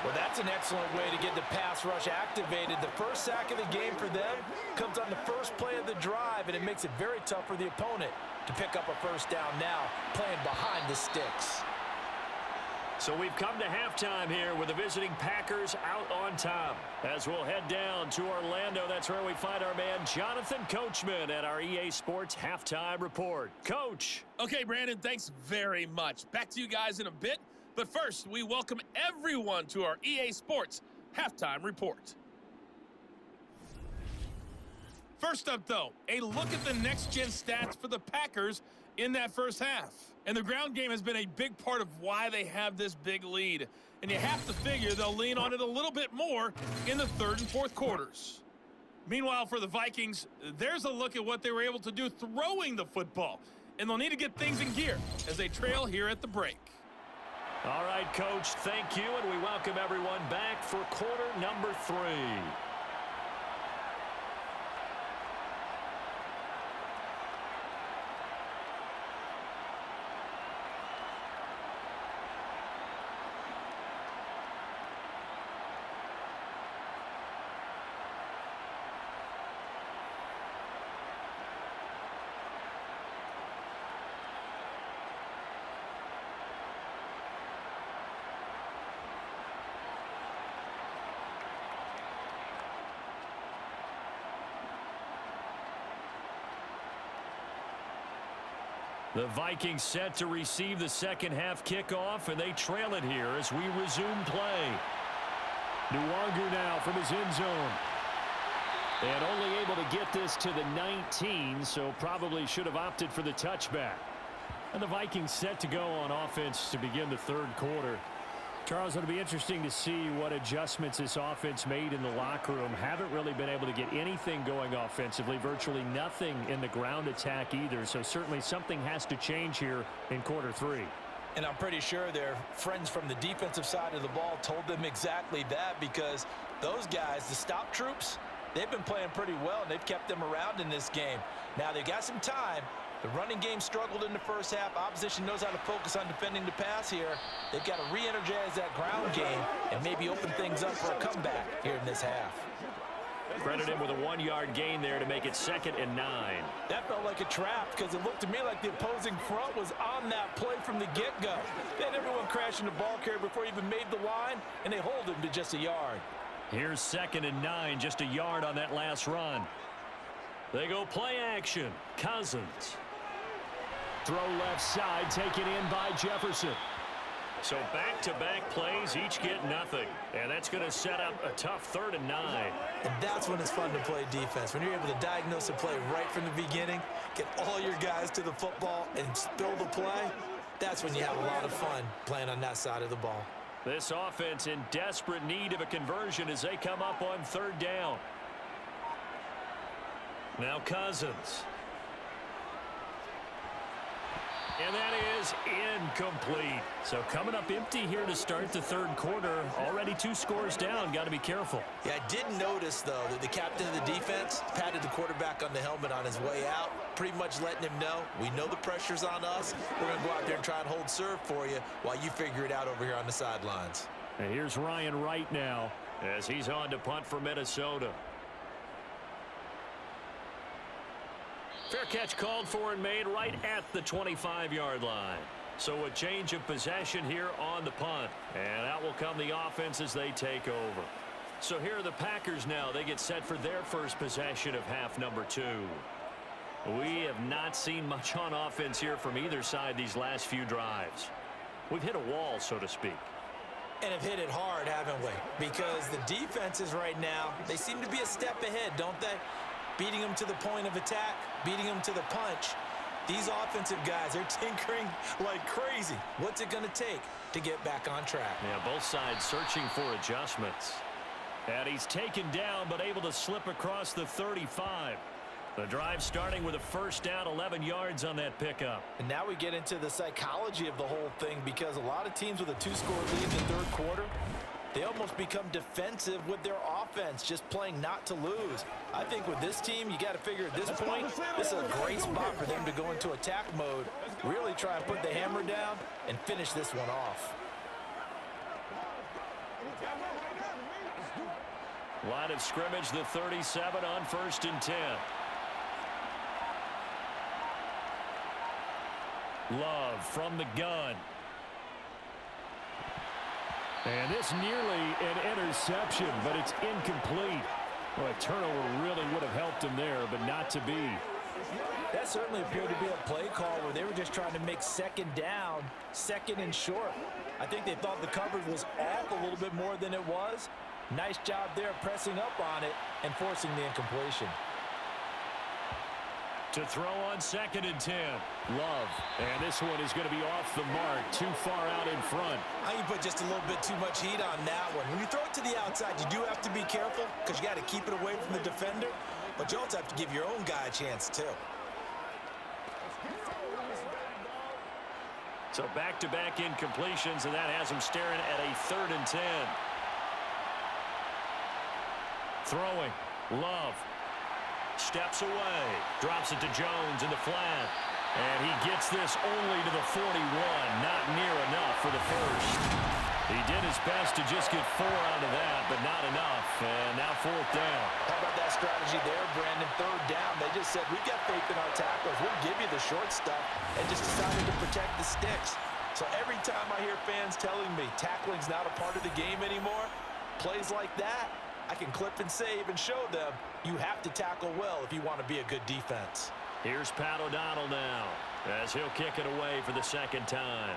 Well, that's an excellent way to get the pass rush activated. The first sack of the game for them comes on the first play of the drive, and it makes it very tough for the opponent to pick up a first down now, playing behind the sticks. So we've come to halftime here with the visiting Packers out on top. As we'll head down to Orlando, that's where we find our man Jonathan Coachman at our EA Sports Halftime Report. Coach. Okay, Brandon, thanks very much. Back to you guys in a bit. But first, we welcome everyone to our EA Sports Halftime Report. First up, though, a look at the next-gen stats for the Packers in that first half. And the ground game has been a big part of why they have this big lead. And you have to figure they'll lean on it a little bit more in the 3rd and 4th quarters. Meanwhile, for the Vikings, there's a look at what they were able to do throwing the football. And they'll need to get things in gear as they trail here at the break. All right, Coach, thank you. And we welcome everyone back for quarter number 3. The Vikings set to receive the second half kickoff, and they trail it here as we resume play. Nwangu now from his end zone. And only able to get this to the 19, so probably should have opted for the touchback. And the Vikings set to go on offense to begin the 3rd quarter. Charles, it'll be interesting to see what adjustments this offense made in the locker room. Haven't really been able to get anything going offensively, virtually nothing in the ground attack either. So certainly something has to change here in quarter 3. And I'm pretty sure their friends from the defensive side of the ball told them exactly that, because those guys, the stop troops, they've been playing pretty well, and they've kept them around in this game. Now, they've got some time. The running game struggled in the first half. Opposition knows how to focus on defending the pass here. They've got to re-energize that ground game and maybe open things up for a comeback here in this half. Credit him with a 1-yard gain there to make it 2nd and 9. That felt like a trap, because it looked to me like the opposing front was on that play from the get-go. They had everyone crashing the ball carrier before he even made the line, and they hold him to just a yard. Here's 2nd and 9, just a yard on that last run. They go play action. Cousins. Throw left side, taken in by Jefferson. So back-to-back plays, each get nothing. And that's going to set up a tough 3rd and 9. And that's when it's fun to play defense. When you're able to diagnose a play right from the beginning, get all your guys to the football and spill the play, that's when you have a lot of fun playing on that side of the ball. This offense in desperate need of a conversion as they come up on 3rd down. Now Cousins. And that is incomplete. So coming up empty here to start the 3rd quarter. Already 2 scores down. Got to be careful. Yeah, I did notice, though, that the captain of the defense patted the quarterback on the helmet on his way out, pretty much letting him know, we know the pressure's on us. We're going to go out there and try and hold serve for you while you figure it out over here on the sidelines. And here's Ryan Wright now as he's on to punt for Minnesota. Fair catch called for and made right at the 25-yard line. So a change of possession here on the punt. And out will come the offense as they take over. So here are the Packers now. They get set for their first possession of half number 2. We have not seen much on offense here from either side these last few drives. We've hit a wall, so to speak. And have hit it hard, haven't we? Because the defenses right now, they seem to be a step ahead, don't they? Beating them to the point of attack, beating them to the punch. These offensive guys, they're tinkering like crazy. What's it going to take to get back on track? Yeah, both sides searching for adjustments. And he's taken down, but able to slip across the 35. The drive starting with a first down, 11 yards on that pickup. And now we get into the psychology of the whole thing, because a lot of teams with a 2-score lead in the 3rd quarter, they almost become defensive with their offense, just playing not to lose. I think with this team, you got to figure at this point, this is a great spot for them to go into attack mode, really try and put the hammer down and finish this one off. Line of scrimmage, the 37 on 1st and 10. Love from the gun. And this nearly an interception, but it's incomplete. Well, a turnover really would have helped him there, but not to be. That certainly appeared to be a play call where they were just trying to make 2nd down, 2nd and short. I think they thought the coverage was off a little bit more than it was. Nice job there pressing up on it and forcing the incompletion. To throw on 2nd and 10. Love. And this one is going to be off the mark, too far out in front. I can put just a little bit too much heat on that one. When you throw it to the outside, you do have to be careful because you got to keep it away from the defender, but you also have to give your own guy a chance too. So back-to-back incompletions, and that has him staring at a 3rd and 10. Throwing. Love. Steps away. Drops it to Jones in the flat. And he gets this only to the 41. Not near enough for the first. He did his best to just get 4 out of that, but not enough. And now 4th down. How about that strategy there, Brandon? 3rd down. They just said, we've got faith in our tacklers. We'll give you the short stuff, and just decided to protect the sticks. So every time I hear fans telling me tackling's not a part of the game anymore, plays like that, I can clip and save and show them you have to tackle well if you want to be a good defense. Here's Pat O'Donnell now as he'll kick it away for the 2nd time.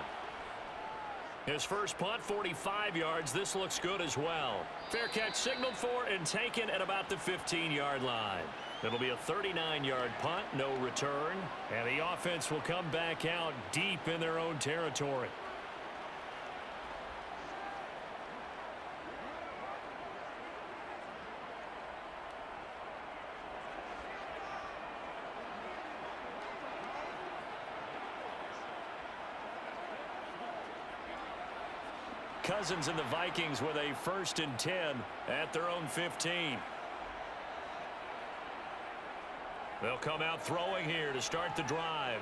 His first punt, 45 yards. This looks good as well. Fair catch signaled for and taken at about the 15-yard line. It'll be a 39-yard punt, no return. And the offense will come back out deep in their own territory. Cousins and the Vikings with a 1st and 10 at their own 15. They'll come out throwing here to start the drive.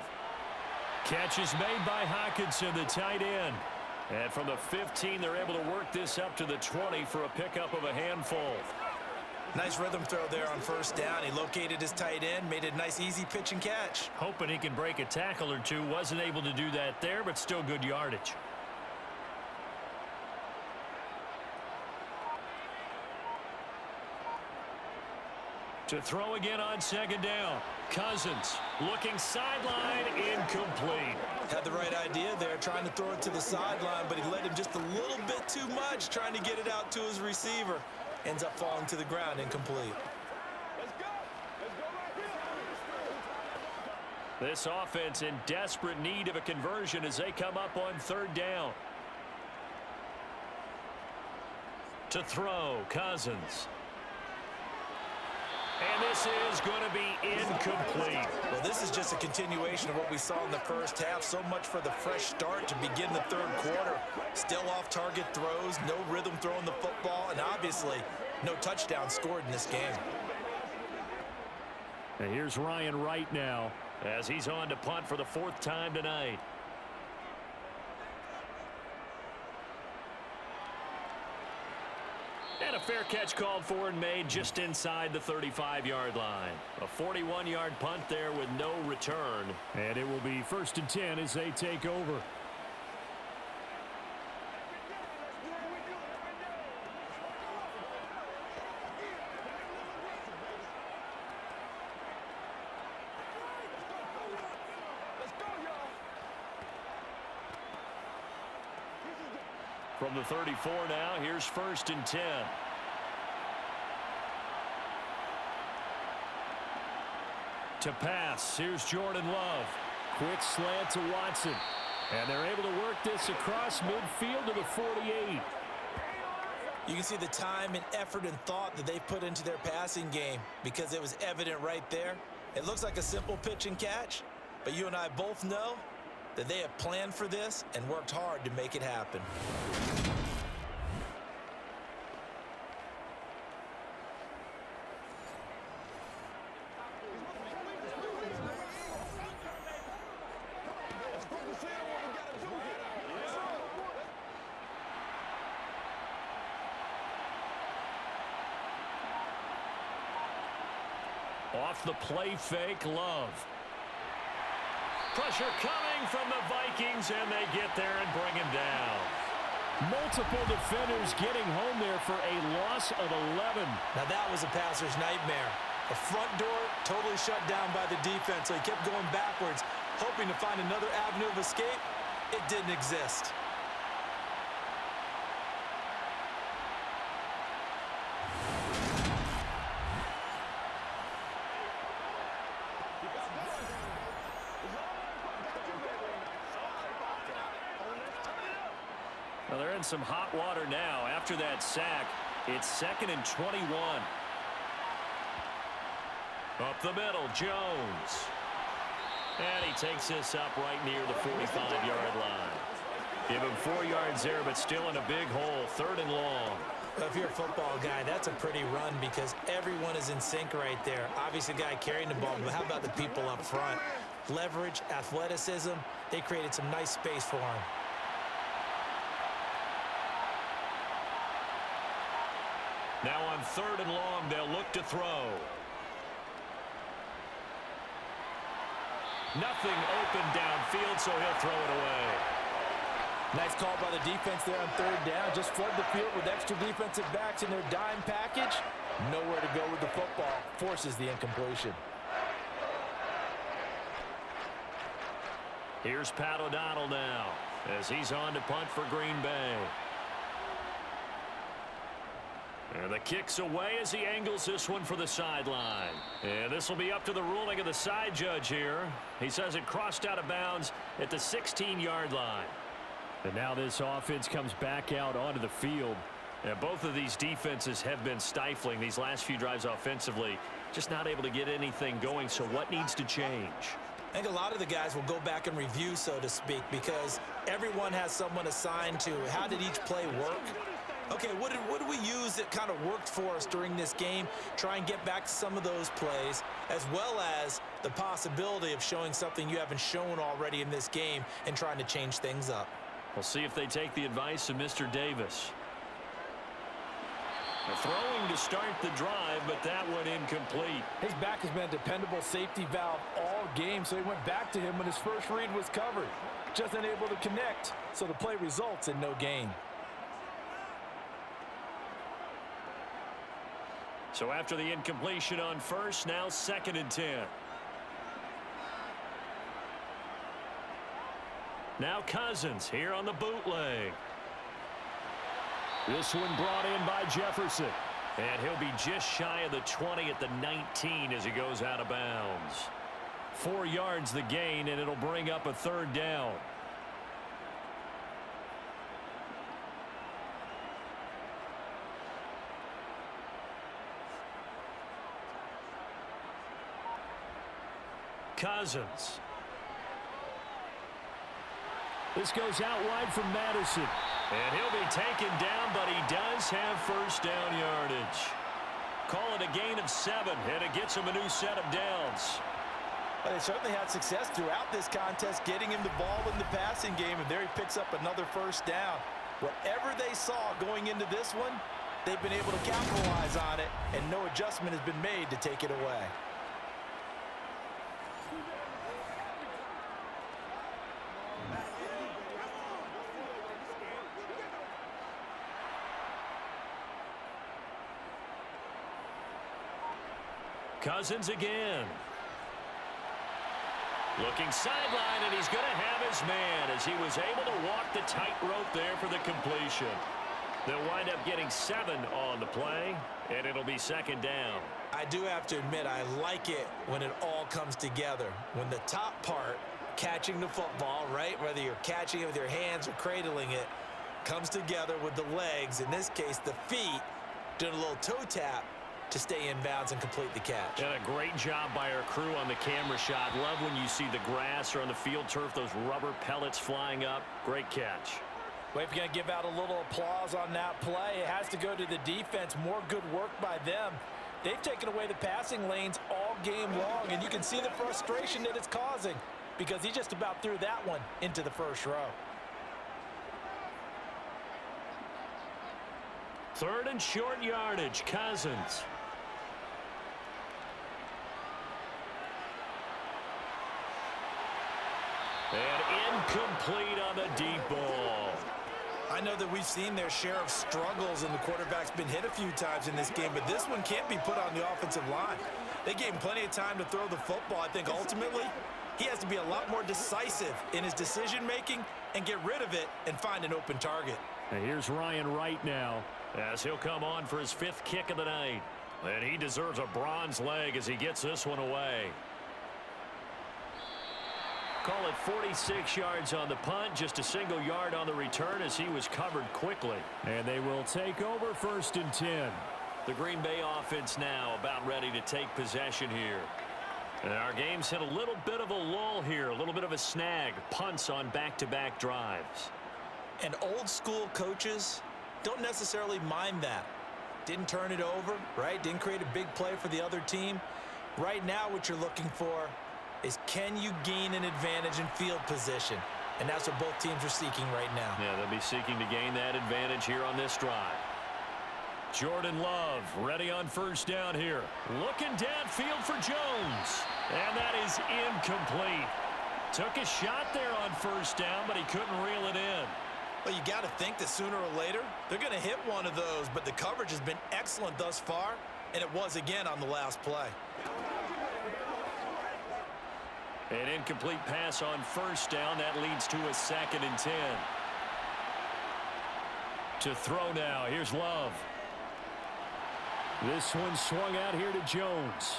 Catch is made by Hockenson, the tight end. And from the 15, they're able to work this up to the 20 for a pickup of a handful. Nice rhythm throw there on 1st down. He located his tight end, made a nice easy pitch and catch. Hoping he can break a tackle or two. Wasn't able to do that there, but still good yardage. To throw again on 2nd down. Cousins looking sideline, incomplete. Had the right idea there, trying to throw it to the sideline, but he led him just a little bit too much, trying to get it out to his receiver. Ends up falling to the ground, incomplete. This offense in desperate need of a conversion as they come up on 3rd down. To throw, Cousins. And this is going to be incomplete. Well, this is just a continuation of what we saw in the 1st half. So much for the fresh start to begin the 3rd quarter. Still off-target throws, no rhythm throwing the football, and obviously no touchdown scored in this game. And here's Ryan Wright now as he's on to punt for the 4th time tonight. And a fair catch called for and made just inside the 35-yard line. A 41-yard punt there with no return. And it will be 1st and 10 as they take over. From the 34 now, here's 1st and 10. To pass, here's Jordan Love. Quick slant to Watson. And they're able to work this across midfield to the 48. You can see the time and effort and thought that they put into their passing game because it was evident right there. It looks like a simple pitch and catch, but you and I both know that they have planned for this and worked hard to make it happen. Off the play fake, Love. Pressure coming from the Vikings, and they get there and bring him down. Multiple defenders getting home there for a loss of 11. Now that was a passer's nightmare. The front door totally shut down by the defense, so he kept going backwards, hoping to find another avenue of escape. It didn't exist. Well, they're in some hot water now. After that sack, it's 2nd and 21. Up the middle, Jones. And he takes this up right near the 45-yard line. Give him 4 yards there, but still in a big hole. 3rd and long. Well, if you're a football guy, that's a pretty run because everyone is in sync right there. Obviously, the guy carrying the ball, but how about the people up front? Leverage, athleticism, they created some nice space for him. Now on 3rd and long, they'll look to throw. Nothing open downfield, so he'll throw it away. Nice call by the defense there on 3rd down. Just flood the field with extra defensive backs in their dime package. Nowhere to go with the football. Forces the incompletion. Here's Pat O'Donnell now as he's on to punt for Green Bay. And the kick's away as he angles this one for the sideline. And this will be up to the ruling of the side judge here. He says it crossed out of bounds at the 16-yard line. And now this offense comes back out onto the field. And both of these defenses have been stifling these last few drives offensively. Just not able to get anything going, so what needs to change? I think a lot of the guys will go back and review, so to speak, because everyone has someone assigned to how did each play work. Okay, what did we use that kind of worked for us during this game? Try and get back to some of those plays, as well as the possibility of showing something you haven't shown already in this game and trying to change things up. We'll see if they take the advice of Mr. Davis. They're throwing to start the drive, but that one incomplete. His back has been a dependable safety valve all game, so he went back to him when his first read was covered. Just unable to connect, so the play results in no gain. So after the incompletion on first, now 2nd and 10. Now Cousins here on the bootleg. This one brought in by Jefferson. And he'll be just shy of the 20 at the 19 as he goes out of bounds. 4 yards the gain, and it'll bring up a 3rd down. Cousins. This goes out wide from Madison. And he'll be taken down, but he does have 1st down yardage. Call it a gain of 7, and it gets him a new set of downs. Well, they certainly had success throughout this contest, getting him the ball in the passing game, and there he picks up another 1st down. Whatever they saw going into this one, they've been able to capitalize on it, and no adjustment has been made to take it away. Cousins again. Looking sideline, and he's going to have his man as he was able to walk the tightrope there for the completion. They'll wind up getting 7 on the play, and it'll be 2nd down. I do have to admit, I like it when it all comes together. When the top part, catching the football, right, whether you're catching it with your hands or cradling it, comes together with the legs, in this case the feet, doing a little toe tap to stay in bounds and complete the catch. And a great job by our crew on the camera shot. Love when you see the grass or on the field turf, those rubber pellets flying up. Great catch. Well, if you're going to give out a little applause on that play, it has to go to the defense. More good work by them. They've taken away the passing lanes all game long, and you can see the frustration that it's causing because he just about threw that one into the 1st row. 3rd and short yardage, Cousins. And incomplete on the deep ball. I know that we've seen their share of struggles, and the quarterback's been hit a few times in this game, but this one can't be put on the offensive line. They gave him plenty of time to throw the football. I think ultimately he has to be a lot more decisive in his decision-making and get rid of it and find an open target. And here's Ryan Wright now as he'll come on for his 5th kick of the night. And he deserves a bronze leg as he gets this one away. Call it 46 yards on the punt, just a single yard on the return as he was covered quickly. And they will take over 1st and 10. The Green Bay offense now about ready to take possession here. And our game's hit a little bit of a lull here, a little bit of a snag. Punts on back-to-back drives. And old school coaches don't necessarily mind that. Didn't turn it over, right? Didn't create a big play for the other team. Right now what you're looking for is can you gain an advantage in field position? And that's what both teams are seeking right now. Yeah, they'll be seeking to gain that advantage here on this drive. Jordan Love ready on 1st down here. Looking downfield for Jones. And that is incomplete. Took a shot there on 1st down, but he couldn't reel it in. Well, you got to think that sooner or later they're going to hit one of those, but the coverage has been excellent thus far, and it was again on the last play. An incomplete pass on 1st down. That leads to a 2nd and 10. To throw now. Here's Love. This one swung out here to Jones.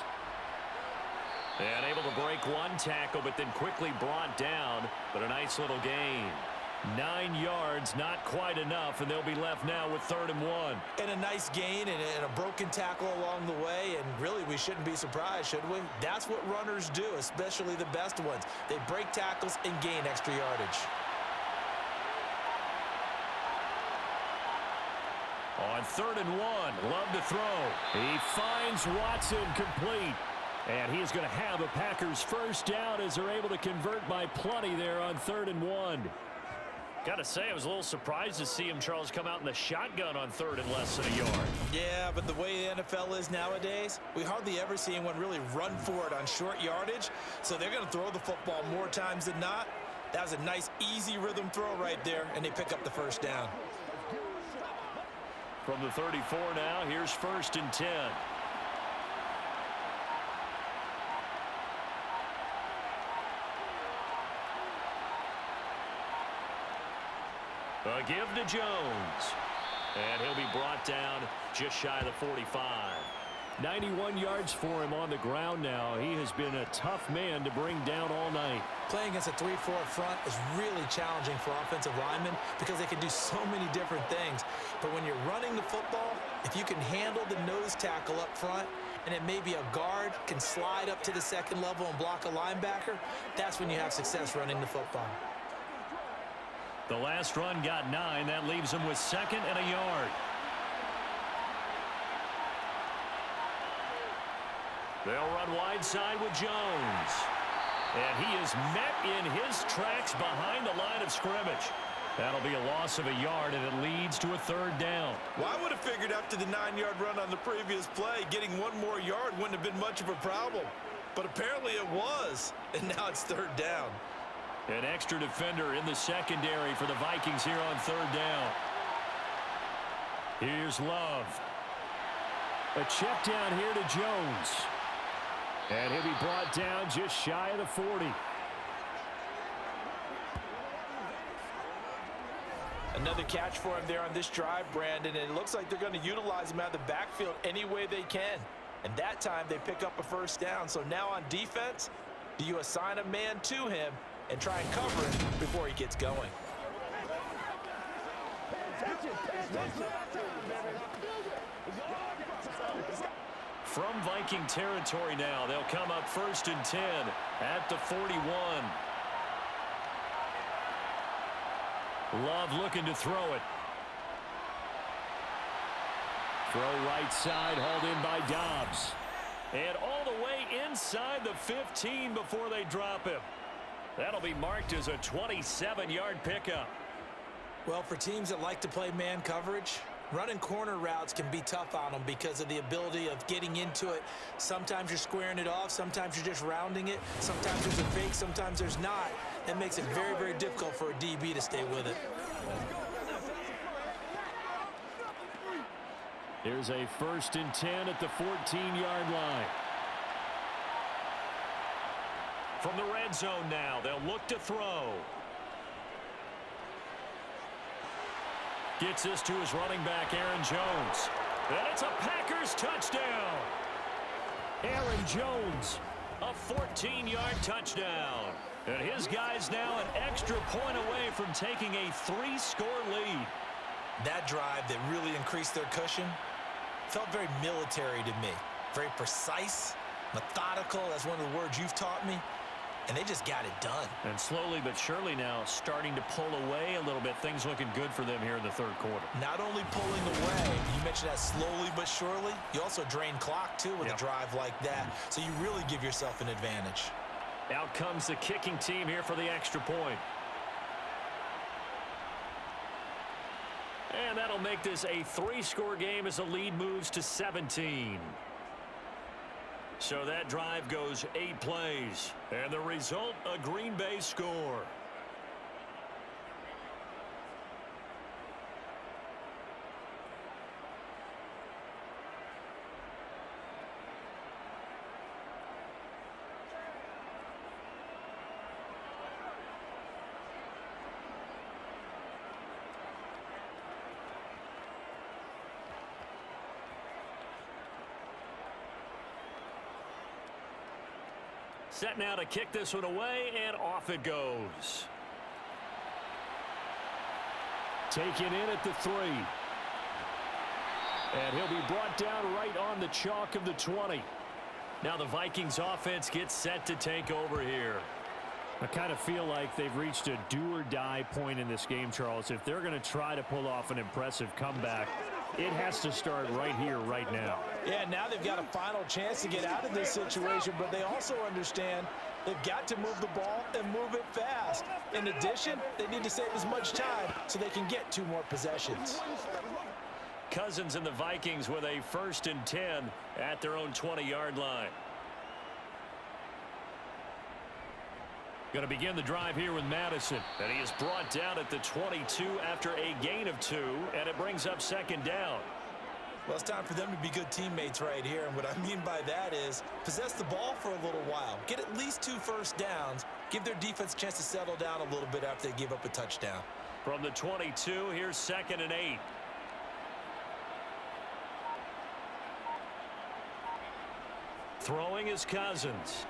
And able to break one tackle, but then quickly brought down. But a nice little gain. 9 yards, not quite enough, and they'll be left now with 3rd and 1. And a nice gain and a broken tackle along the way, and really we shouldn't be surprised, should we? That's what runners do, especially the best ones. They break tackles and gain extra yardage. On 3rd and 1, Love to throw. He finds Watson complete. And he's going to have a Packers first down as they're able to convert by plenty there on 3rd and 1. Got to say, I was a little surprised to see him, Charles, come out in the shotgun on 3rd and less than a yard. Yeah, but the way the NFL is nowadays, we hardly ever see anyone really run for it on short yardage. So they're going to throw the football more times than not. That was a nice, easy rhythm throw right there, and they pick up the first down. From the 34 now, here's 1st and 10. A give to Jones. And he'll be brought down just shy of the 45. 91 yards for him on the ground now. He has been a tough man to bring down all night. Playing against a 3-4 front is really challenging for offensive linemen because they can do so many different things. But when you're running the football, if you can handle the nose tackle up front, and it may be a guard can slide up to the 2nd level and block a linebacker, that's when you have success running the football. The last run got 9. That leaves him with 2nd and a yard. They'll run wide side with Jones. And he is met in his tracks behind the line of scrimmage. That'll be a loss of a yard, and it leads to a 3rd down. Well, I would have figured after the 9-yard run on the previous play, getting 1 more yard wouldn't have been much of a problem. But apparently it was, and now it's 3rd down. An extra defender in the secondary for the Vikings here on 3rd down. Here's Love. A check down here to Jones. And he'll be brought down just shy of the 40. Another catch for him there on this drive, Brandon, and it looks like they're going to utilize him out of the backfield any way they can. And that time they pick up a first down. So now on defense, do you assign a man to him and try and cover him before he gets going? From Viking territory now, they'll come up 1st and 10 at the 41. Love looking to throw it. Throw right side, hauled in by Dobbs. And all the way inside the 15 before they drop him. That'll be marked as a 27-yard pickup. Well, for teams that like to play man coverage, running corner routes can be tough on them because of the ability of getting into it. Sometimes you're squaring it off. Sometimes you're just rounding it. Sometimes there's a fake. Sometimes there's not. That makes it very, very difficult for a DB to stay with it. Here's a 1st and 10 at the 14-yard line. From the red zone now, they'll look to throw. Gets this to his running back, Aaron Jones. And it's a Packers touchdown. Aaron Jones, a 14-yard touchdown. And his guys now an extra point away from taking a 3-score lead. That drive that really increased their cushion felt very military to me. Very precise, methodical. That's one of the words you've taught me. And they just got it done. And slowly but surely now starting to pull away a little bit. Things looking good for them here in the 3rd quarter. Not only pulling away, you mentioned that slowly but surely, you also drain clock too with a drive like that. So you really give yourself an advantage. Out comes the kicking team here for the extra point. And that'll make this a 3-score game as the lead moves to 17. So that drive goes 8 plays. And the result, a Green Bay score. Set now to kick this one away, and off it goes. Taken in at the 3. And he'll be brought down right on the chalk of the 20. Now the Vikings offense gets set to take over here. I kind of feel like they've reached a do-or-die point in this game, Charles. If they're going to try to pull off an impressive comeback, it has to start right here, right now. Yeah, now they've got a final chance to get out of this situation, but they also understand they've got to move the ball and move it fast. In addition, they need to save as much time so they can get 2 more possessions. Cousins and the Vikings with a 1st and 10 at their own 20-yard line. Going to begin the drive here with Madison. And he is brought down at the 22 after a gain of 2, and it brings up 2nd down. Well, it's time for them to be good teammates right here. And what I mean by that is possess the ball for a little while. Get at least 2 first downs. Give their defense a chance to settle down a little bit after they give up a touchdown. From the 22, here's 2nd and 8. Throwing is Cousins.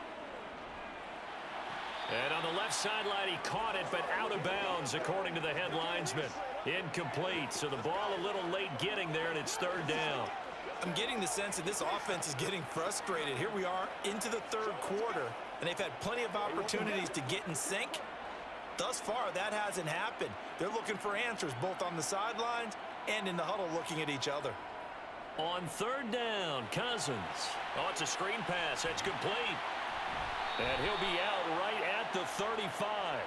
And on the left sideline, he caught it, but out of bounds, according to the head linesman. Incomplete, so the ball a little late getting there, and it's 3rd down. I'm getting the sense that this offense is getting frustrated. Here we are into the 3rd quarter, and they've had plenty of opportunities to get in sync. Thus far, that hasn't happened. They're looking for answers, both on the sidelines and in the huddle looking at each other. On 3rd down, Cousins. Oh, it's a screen pass. That's complete. And he'll be out right at the 35.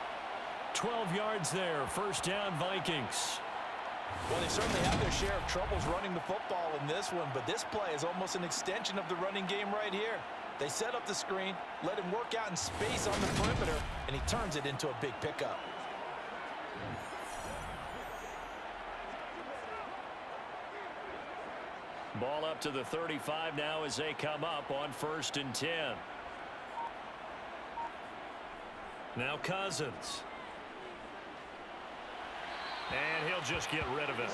12 yards there. 1st down, Vikings. Well, they certainly have their share of troubles running the football in this one, but this play is almost an extension of the running game right here. They set up the screen, let him work out in space on the perimeter, and he turns it into a big pickup. Ball up to the 35 now as they come up on 1st and 10. Now Cousins. And he'll just get rid of it.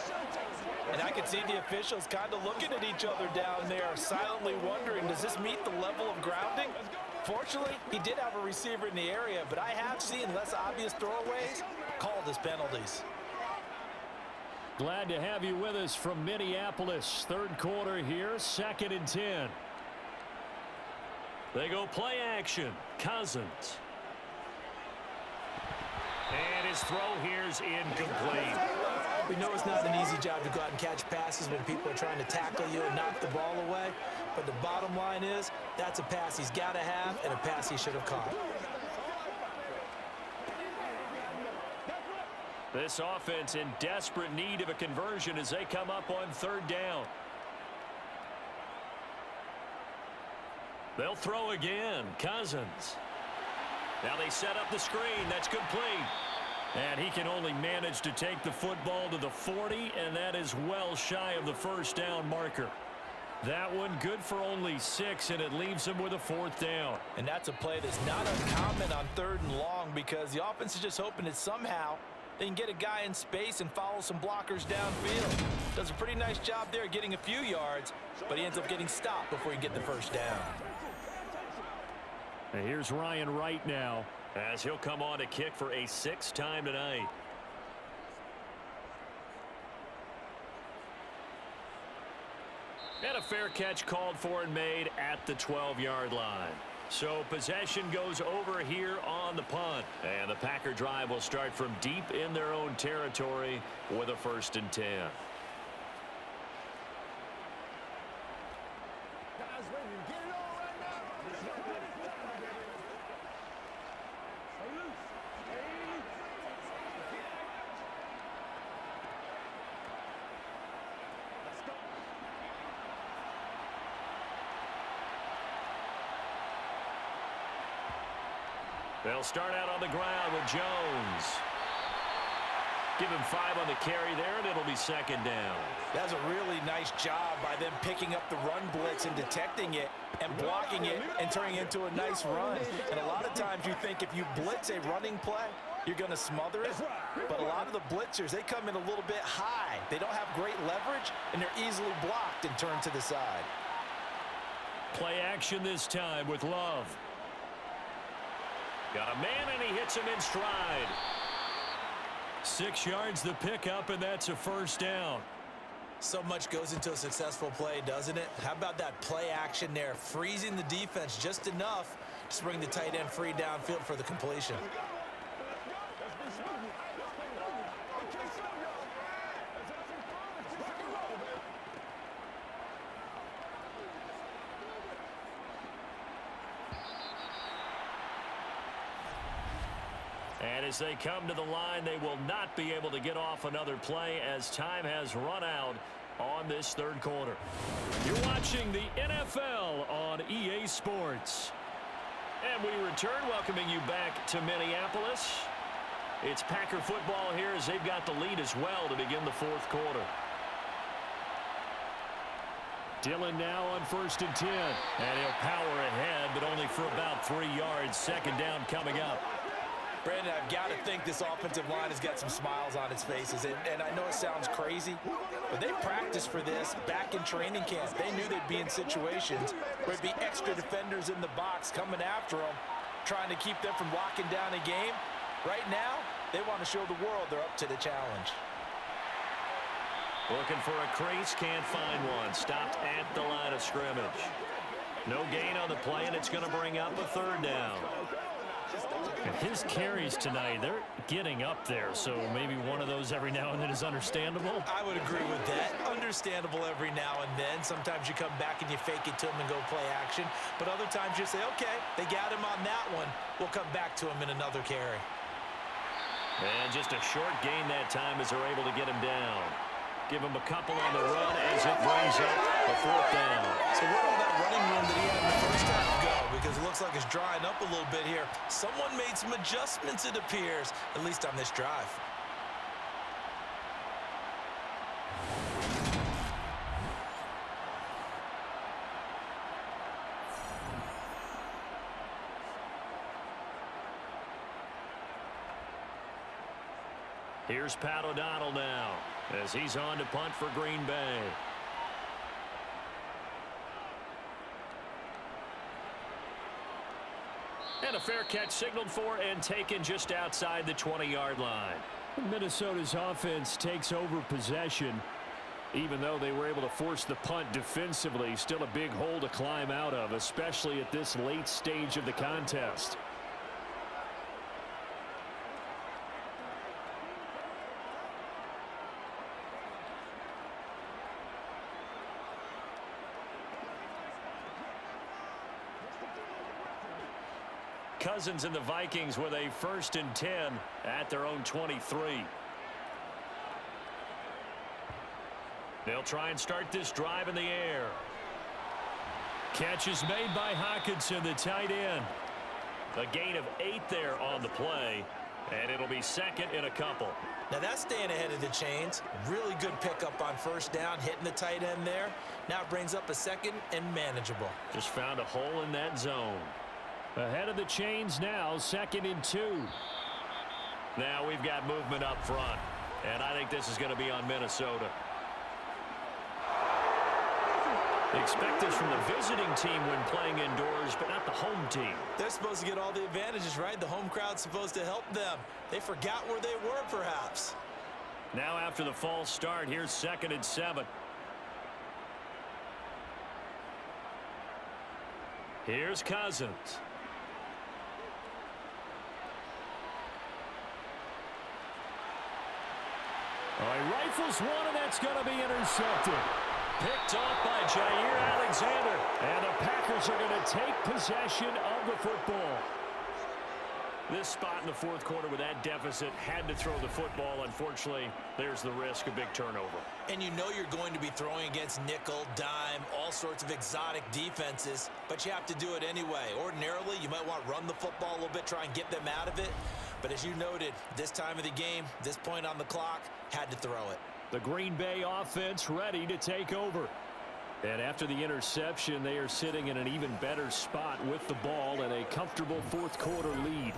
And I can see the officials kind of looking at each other down there, silently wondering, does this meet the level of grounding? Fortunately, he did have a receiver in the area, but I have seen less obvious throwaways called as penalties. Glad to have you with us from Minneapolis. 3rd quarter here, 2nd and 10. They go play action. Cousins. And his throw here's incomplete. We know it's not an easy job to go out and catch passes when people are trying to tackle you and knock the ball away. But the bottom line is, that's a pass he's got to have and a pass he should have caught. This offense in desperate need of a conversion as they come up on 3rd down. They'll throw again. Cousins. Now they set up the screen. That's complete. And he can only manage to take the football to the 40, and that is well shy of the 1st down marker. That one good for only 6, and it leaves him with a 4th down. And that's a play that's not uncommon on 3rd and long because the offense is just hoping that somehow they can get a guy in space and follow some blockers downfield. Does a pretty nice job there getting a few yards, but he ends up getting stopped before he can get the 1st down. And here's Ryan Wright now as he'll come on to kick for a 6th time tonight. And a fair catch called for and made at the 12-yard line. So possession goes over here on the punt. And the Packer drive will start from deep in their own territory with a 1st and 10. They'll start out on the ground with Jones. Give him 5 on the carry there, and it'll be 2nd down. That's a really nice job by them picking up the run blitz and detecting it and blocking it and turning it into a nice run. And a lot of times you think if you blitz a running play, you're going to smother it. But a lot of the blitzers, they come in a little bit high. They don't have great leverage, and they're easily blocked and turned to the side. Play action this time with Love. Got a man, and he hits him in stride. 6 yards the pickup, and that's a first down. So much goes into a successful play, doesn't it? How about that play action there? Freezing the defense just enough to bring the tight end free downfield for the completion. And as they come to the line, they will not be able to get off another play as time has run out on this third quarter. You're watching the NFL on EA Sports. And we return, welcoming you back to Minneapolis. It's Packer football here as they've got the lead as well to begin the fourth quarter. Dillon now on 1st and 10. And he'll power ahead, but only for about 3 yards. Second down coming up. Brandon, I've got to think this offensive line has got some smiles on its faces. And I know it sounds crazy, but they practiced for this back in training camp. They knew they'd be in situations where it'd be extra defenders in the box coming after them, trying to keep them from locking down a game. Right now, they want to show the world they're up to the challenge. Looking for a crease, can't find one. Stopped at the line of scrimmage. No gain on the play, and it's going to bring up a third down. His carries tonight, they're getting up there, so maybe one of those every now and then is understandable. I would agree with that. Understandable every now and then. Sometimes you come back and you fake it to him and go play action. But other times you say, okay, they got him on that one. We'll come back to him in another carry. And just a short gain that time as they're able to get him down. Give him a couple on the run as it brings up a fourth down. So where did that running room that he had in the first half go? Because it looks like it's drying up a little bit here. Someone made some adjustments, it appears, at least on this drive. Here's Pat O'Donnell now as he's on to punt for Green Bay. And a fair catch signaled for and taken just outside the 20-yard line. Minnesota's offense takes over possession. Even though they were able to force the punt defensively, still a big hole to climb out of, especially at this late stage of the contest. Cousins and the Vikings with a 1st and 10 at their own 23. They'll try and start this drive in the air. Catch is made by Hockenson, the tight end. A gain of 8 there on the play, and it'll be second and a couple. Now that's staying ahead of the chains. Really good pickup on first down, hitting the tight end there. Now it brings up a second and manageable. Just found a hole in that zone. Ahead of the chains now, 2nd and 2. Now we've got movement up front, and I think this is going to be on Minnesota. Expect this from the visiting team when playing indoors, but not the home team. They're supposed to get all the advantages, right? The home crowd's supposed to help them. They forgot where they were, perhaps. Now after the false start, here's 2nd and 7. Here's Cousins. He rifles one, and that's going to be intercepted. Picked off by Jair Alexander. And the Packers are going to take possession of the football. This spot in the fourth quarter with that deficit had to throw the football. Unfortunately, there's the risk of big turnover. And you know you're going to be throwing against nickel, dime, all sorts of exotic defenses, but you have to do it anyway. Ordinarily, you might want to run the football a little bit, try and get them out of it. But as you noted, this time of the game, this point on the clock, had to throw it. The Green Bay offense ready to take over. And after the interception, they are sitting in an even better spot with the ball and a comfortable fourth quarter lead.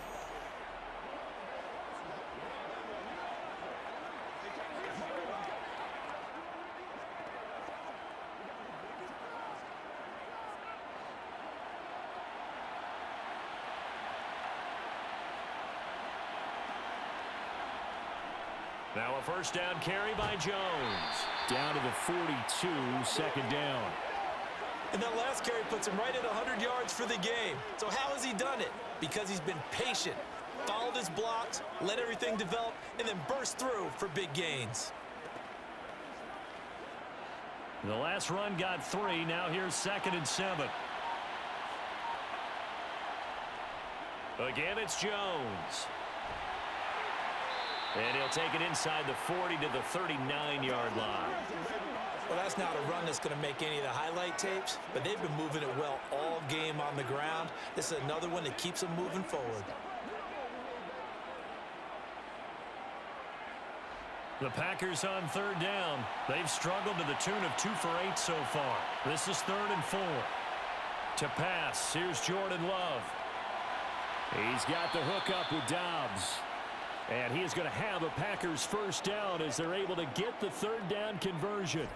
Now a first down carry by Jones. Down to the 42, second down. And that last carry puts him right at 100 yards for the game. So how has he done it? Because he's been patient, followed his blocks, let everything develop, and then burst through for big gains. The last run got 3. Now here's 2nd and 7. Again, it's Jones. And he'll take it inside the 40 to the 39-yard line. Well, that's not a run that's going to make any of the highlight tapes, but they've been moving it well all game on the ground. This is another one that keeps them moving forward. The Packers on 3rd down. They've struggled to the tune of 2 for 8 so far. This is 3rd and 4. To pass, here's Jordan Love. He's got the hook up with Dobbs. And he is going to have a Packers first down as they're able to get the 3rd down conversion.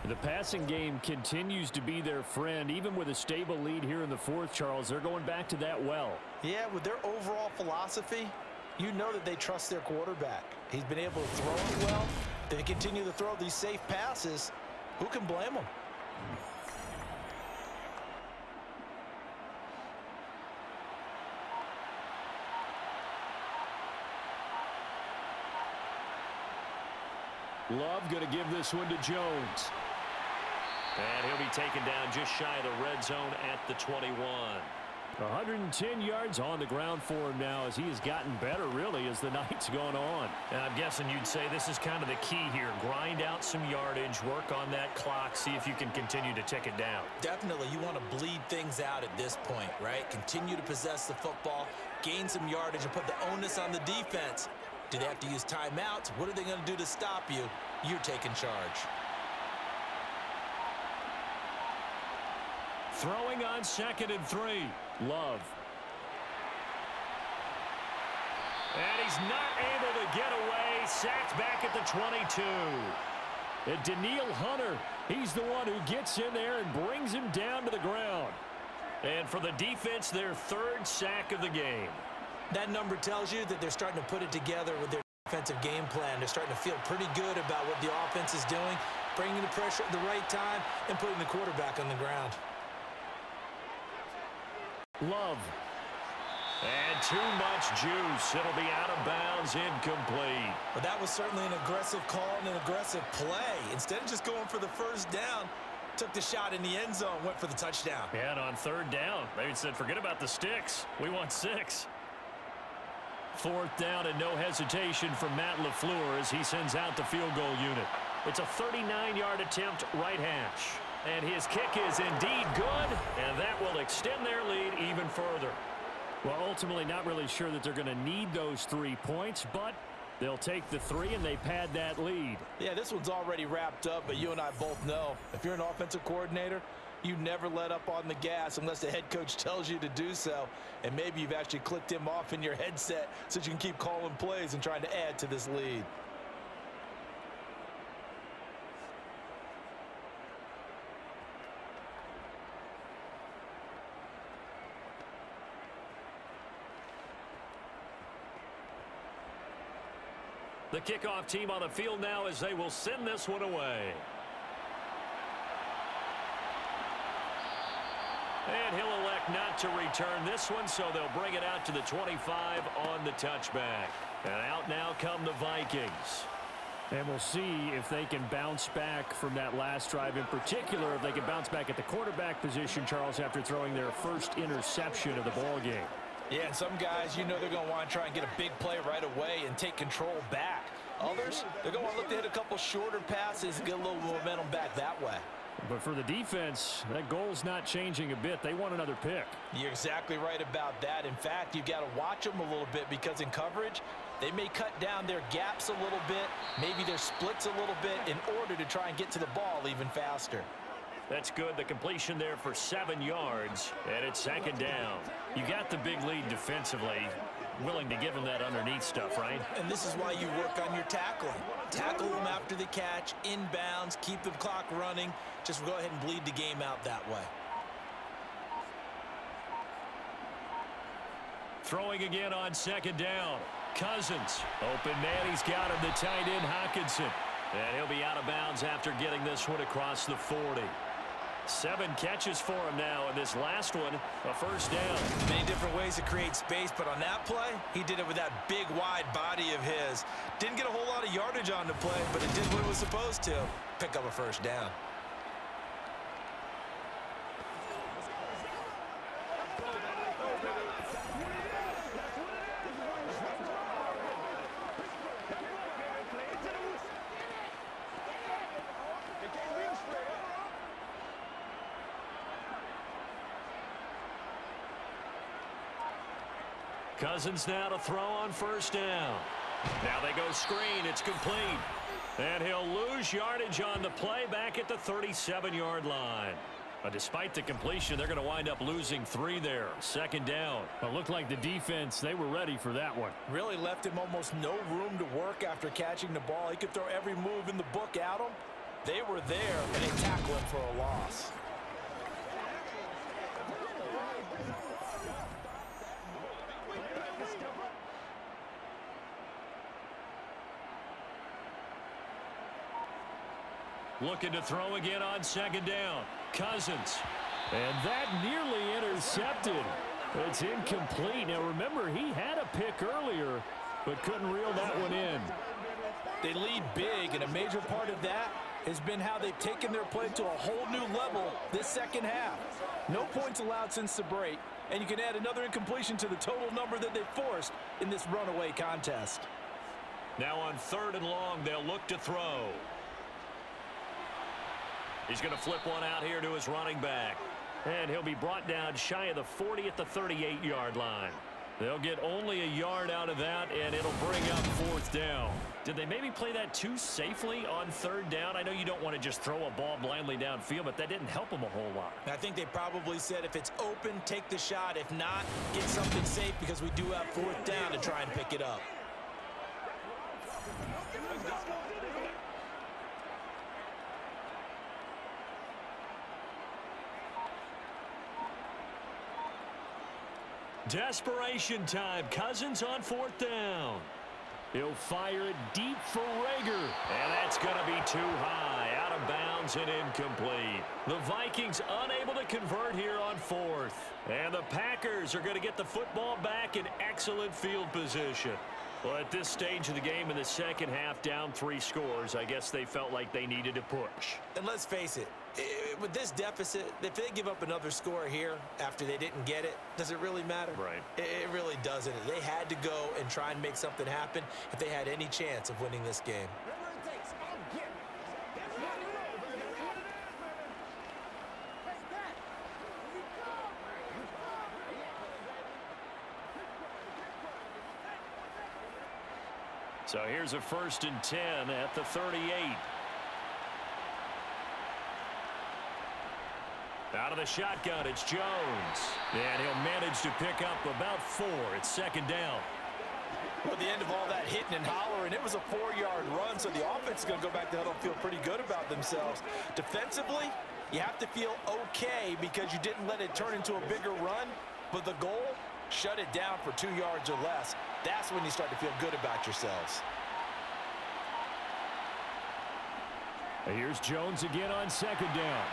The passing game continues to be their friend. Even with a stable lead here in the 4th, Charles, they're going back to that well. Yeah, with their overall philosophy, you know that they trust their quarterback. He's been able to throw it well. They continue to throw these safe passes. Who can blame them? Love going to give this one to Jones. And he'll be taken down just shy of the red zone at the 21. 110 yards on the ground for him now as he has gotten better, really, as the night's gone on. And I'm guessing you'd say this is kind of the key here. Grind out some yardage, work on that clock, see if you can continue to tick it down. Definitely, you want to bleed things out at this point, right? Continue to possess the football, gain some yardage, and put the onus on the defense. Do they have to use timeouts? What are they going to do to stop you? You're taking charge. Throwing on 2nd and 3. Love. And he's not able to get away. Sacked back at the 22. And Daniil Hunter, he's the one who gets in there and brings him down to the ground. And for the defense, their 3rd sack of the game. That number tells you that they're starting to put it together with their defensive game plan. They're starting to feel pretty good about what the offense is doing, bringing the pressure at the right time, and putting the quarterback on the ground. Love. And too much juice. It'll be out of bounds, incomplete. But that was certainly an aggressive call and an aggressive play. Instead of just going for the first down, took the shot in the end zone, went for the touchdown. Yeah, and on 3rd down, they said, forget about the sticks. We want 6. 4th down and no hesitation from Matt LaFleur as he sends out the field goal unit. It's a 39-yard attempt, right hash. And his kick is indeed good, and that will extend their lead even further. Well, ultimately not really sure that they're going to need those 3 points, but they'll take the 3 and they pad that lead. Yeah, this one's already wrapped up, but you and I both know if you're an offensive coordinator, you never let up on the gas unless the head coach tells you to do so. And maybe you've actually clicked him off in your headset so you can keep calling plays and trying to add to this lead. The kickoff team on the field now as they will send this one away. And he'll elect not to return this one, so they'll bring it out to the 25 on the touchback. And out now come the Vikings. And we'll see if they can bounce back from that last drive. In particular, if they can bounce back at the quarterback position, Charles, after throwing their first interception of the ball game. Yeah, and some guys, you know they're going to want to try and get a big play right away and take control back. Others, they're going to look to hit a couple shorter passes and get a little momentum back that way. But for the defense, that goal's not changing a bit. They want another pick. You're exactly right about that. In fact, you've got to watch them a little bit because in coverage, they may cut down their gaps a little bit, maybe their splits a little bit in order to try and get to the ball even faster. That's good. The completion there for 7 yards, and it's 2nd down. You got the big lead defensively. Willing to give them that underneath stuff, right? And this is why you work on your tackling. Tackle them after the catch, inbounds, keep the clock running. Just go ahead and bleed the game out that way. Throwing again on 2nd down. Cousins. Open man, he's got him, the tight end, Hockenson. And he'll be out of bounds after getting this one across the 40. 7 catches for him now, and this last one, a first down. Many different ways to create space, but on that play, he did it with that big, wide body of his. Didn't get a whole lot of yardage on the play, but it did what it was supposed to. Pick up a first down. Cousins now to throw on first down. Now they go screen. It's complete. And he'll lose yardage on the play back at the 37-yard line. But despite the completion, they're going to wind up losing 3 there. Second down. It looked like the defense, they were ready for that one. Really left him almost no room to work after catching the ball. He could throw every move in the book at him. They were there, and they tackled him for a loss. Looking to throw again on second down. Cousins. And that nearly intercepted. It's incomplete. Now remember, he had a pick earlier, but couldn't reel that one in. They lead big, and a major part of that has been how they've taken their play to a whole new level this second half. No points allowed since the break, and you can add another incompletion to the total number that they forced in this runaway contest. Now on 3rd and long, they'll look to throw. He's going to flip one out here to his running back. And he'll be brought down shy of the 40 at the 38-yard line. They'll get only a yard out of that, and it'll bring up 4th down. Did they maybe play that too safely on 3rd down? I know you don't want to just throw a ball blindly downfield, but that didn't help them a whole lot. I think they probably said if it's open, take the shot. If not, get something safe because we do have 4th down to try and pick it up. Desperation time. Cousins on 4th down. He'll fire it deep for Rager. And that's going to be too high. Out of bounds and incomplete. The Vikings unable to convert here on 4th. And the Packers are going to get the football back in excellent field position. Well, at this stage of the game in the second half, down 3 scores, I guess they felt like they needed to push. And let's face it, with this deficit, if they give up another score here after they didn't get it, does it really matter? Right. It really doesn't. They had to go and try and make something happen if they had any chance of winning this game. So here's a 1st and 10 at the 38. Out of the shotgun, it's Jones. And he'll manage to pick up about 4. It's 2nd down. Well, at the end of all that hitting and hollering, it was a 4-yard run, so the offense is going to go back to huddle and feel pretty good about themselves. Defensively, you have to feel okay because you didn't let it turn into a bigger run, but the goal, shut it down for 2 yards or less. That's when you start to feel good about yourselves. And here's Jones again on 2nd down.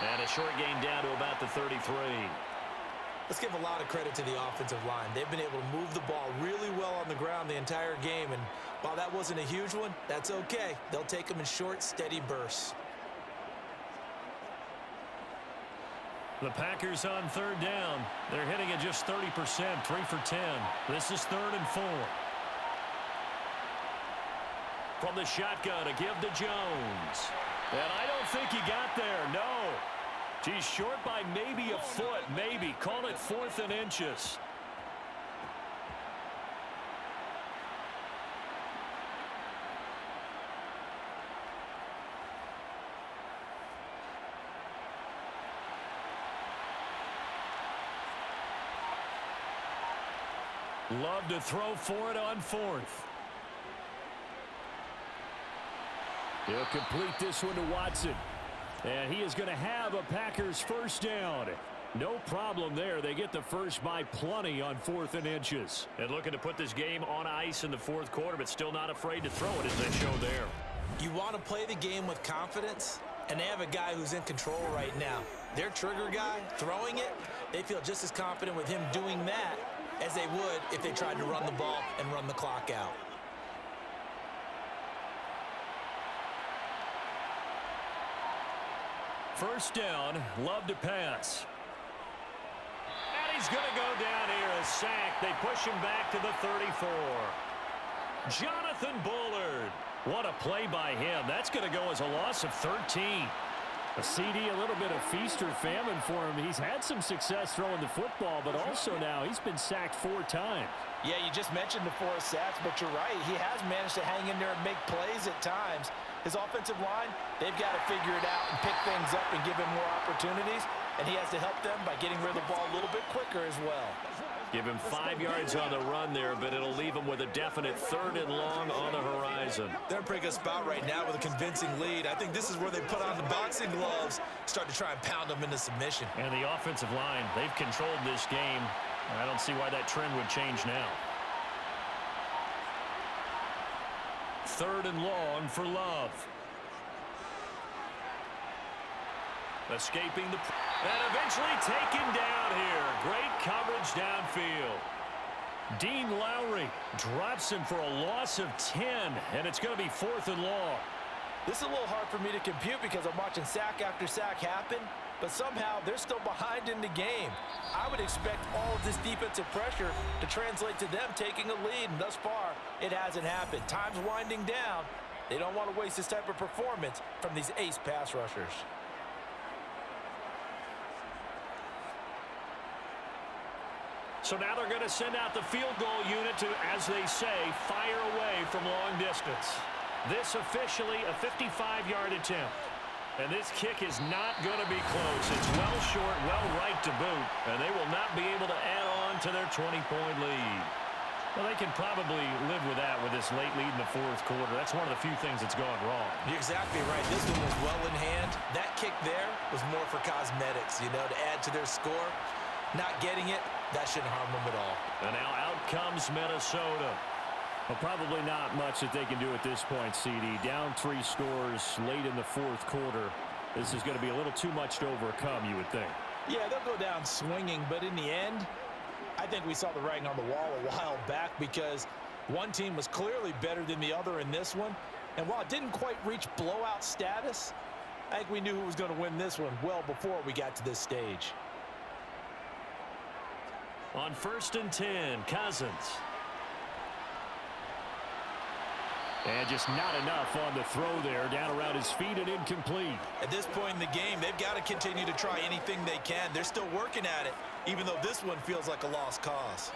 And a short gain down to about the 33. Let's give a lot of credit to the offensive line. They've been able to move the ball really well on the ground the entire game, and while that wasn't a huge one, that's okay. They'll take them in short, steady bursts. The Packers on 3rd down. They're hitting at just 30%, 3 for 10. This is 3rd and 4. From the shotgun, a give to Jones. And I don't think he got there, no. He's short by maybe a foot, maybe. Call it 4th and inches. Love to throw for it on 4th. He'll complete this one to Watson. And he is going to have a Packers 1st down. No problem there. They get the first by plenty on 4th and inches. And looking to put this game on ice in the 4th quarter, but still not afraid to throw it as they show there. You want to play the game with confidence, and they have a guy who's in control right now. Their trigger guy, throwing it, they feel just as confident with him doing that as they would if they tried to run the ball and run the clock out. First down, love to pass. And he's going to go down here, a sack. They push him back to the 34. Jonathan Bullard. What a play by him. That's going to go as a loss of 13. A CD, a little bit of feast or famine for him. He's had some success throwing the football, but also now he's been sacked 4 times. Yeah, you just mentioned the 4 sacks, but you're right. He has managed to hang in there and make plays at times. His offensive line, they've got to figure it out and pick things up and give him more opportunities, and he has to help them by getting rid of the ball a little bit quicker as well. Give him 5 yards on the run there, but it'll leave him with a definite 3rd and long on the horizon. They're in a pretty good spot right now with a convincing lead. I think this is where they put on the boxing gloves, start to try and pound them into submission. And the offensive line, they've controlled this game. I don't see why that trend would change now. 3rd and long for Love. Escaping the... And eventually taken down here. Great coverage downfield. Dean Lowry drops him for a loss of 10, and it's going to be 4th and long. This is a little hard for me to compute because I'm watching sack after sack happen, but somehow they're still behind in the game. I would expect all of this defensive pressure to translate to them taking a lead, and thus far, it hasn't happened. Time's winding down. They don't want to waste this type of performance from these ace pass rushers. So now they're going to send out the field goal unit to, as they say, fire away from long distance. This officially a 55-yard attempt. And this kick is not going to be close. It's well short, well right to boot, and they will not be able to add on to their 20-point lead. Well, they can probably live with that with this late lead in the 4th quarter. That's one of the few things that's gone wrong. You're exactly right. This one was well in hand. That kick there was more for cosmetics, you know, to add to their score. Not getting it, that shouldn't harm them at all. And now out comes Minnesota. Well, probably not much that they can do at this point, CD. Down 3 scores late in the 4th quarter. This is going to be a little too much to overcome, you would think. Yeah, they'll go down swinging, but in the end, I think we saw the writing on the wall a while back because one team was clearly better than the other in this one. And while it didn't quite reach blowout status, I think we knew who was going to win this one well before we got to this stage. On 1st and 10, Cousins. And just not enough on the throw there. Down around his feet and incomplete. At this point in the game, they've got to continue to try anything they can. They're still working at it, even though this one feels like a lost cause.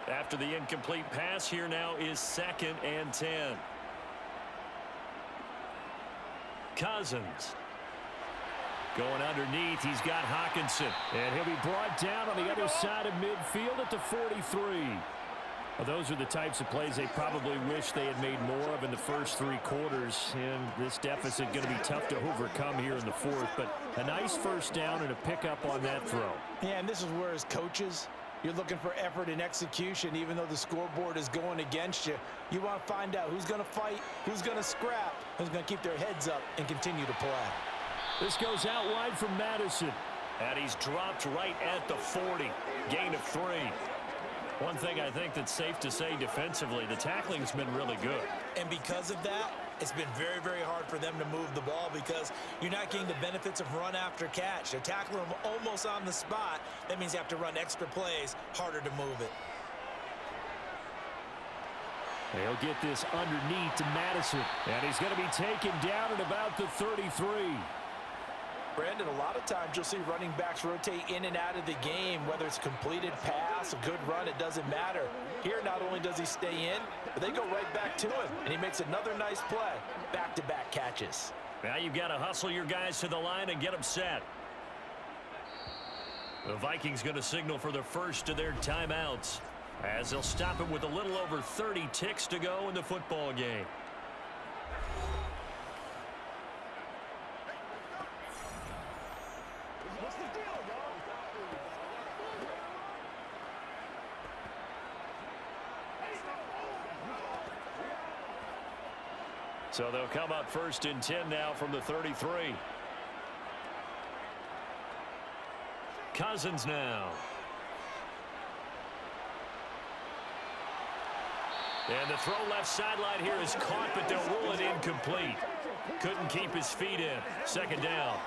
After the incomplete pass, here now is 2nd and 10. Cousins. Going underneath, he's got Hawkinson. And he'll be brought down on the other side of midfield at the 43. Well, those are the types of plays they probably wish they had made more of in the first 3 quarters. And this deficit going to be tough to overcome here in the 4th. But a nice first down and a pickup on that throw. Yeah, and this is where as coaches, you're looking for effort and execution. Even though the scoreboard is going against you, you want to find out who's going to fight, who's going to scrap, who's going to keep their heads up and continue to play. This goes out wide from Madison. And he's dropped right at the 40. Gain of 3. One thing I think that's safe to say defensively, the tackling's been really good. And because of that, it's been very, very hard for them to move the ball because you're not getting the benefits of run after catch. They're tackling them almost on the spot. That means you have to run extra plays, harder to move it. They'll get this underneath to Madison. And he's going to be taken down at about the 33. Brandon, a lot of times you'll see running backs rotate in and out of the game, whether it's a completed pass, a good run, it doesn't matter. Here, not only does he stay in, but they go right back to him, and he makes another nice play. Back-to-back catches. Now you've got to hustle your guys to the line and get them set. The Vikings going to signal for the first of their timeouts as they'll stop it with a little over 30 ticks to go in the football game. So they'll come up 1st and 10 now from the 33. Cousins now. And the throw left sideline here is caught, but they'll rule it incomplete. Couldn't keep his feet in. 2nd down.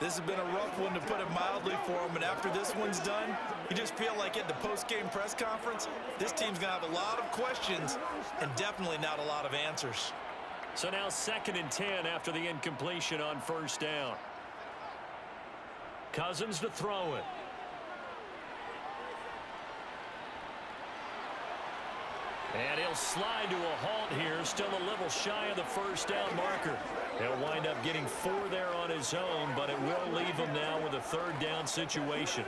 This has been a rough one, to put it mildly, for him. And after this one's done, you just feel like at the post-game press conference, this team's going to have a lot of questions and definitely not a lot of answers. So now 2nd and 10 after the incompletion on 1st down. Cousins to throw it. And he'll slide to a halt here, still a little shy of the 1st down marker. He'll wind up getting 4 there on his own, but it will leave him now with a 3rd down situation.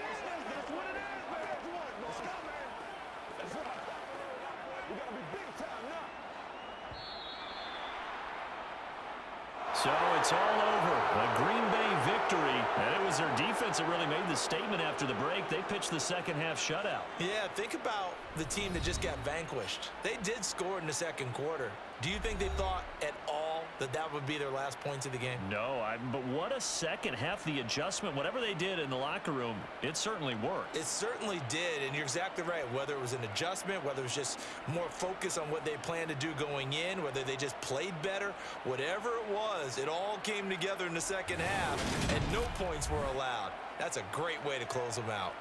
So it's all over. A Green Bay victory. And it was their defense that really made the statement after the break. They pitched the 2nd half shutout. Yeah, think about the team that just got vanquished. They did score in the 2nd quarter. Do you think they thought at all that that would be their last points of the game? No, but what a 2nd half. The adjustment, whatever they did in the locker room, it certainly worked. It certainly did, and you're exactly right. Whether it was an adjustment, whether it was just more focus on what they planned to do going in, whether they just played better, whatever it was, it all came together in the 2nd half, and no points were allowed. That's a great way to close them out.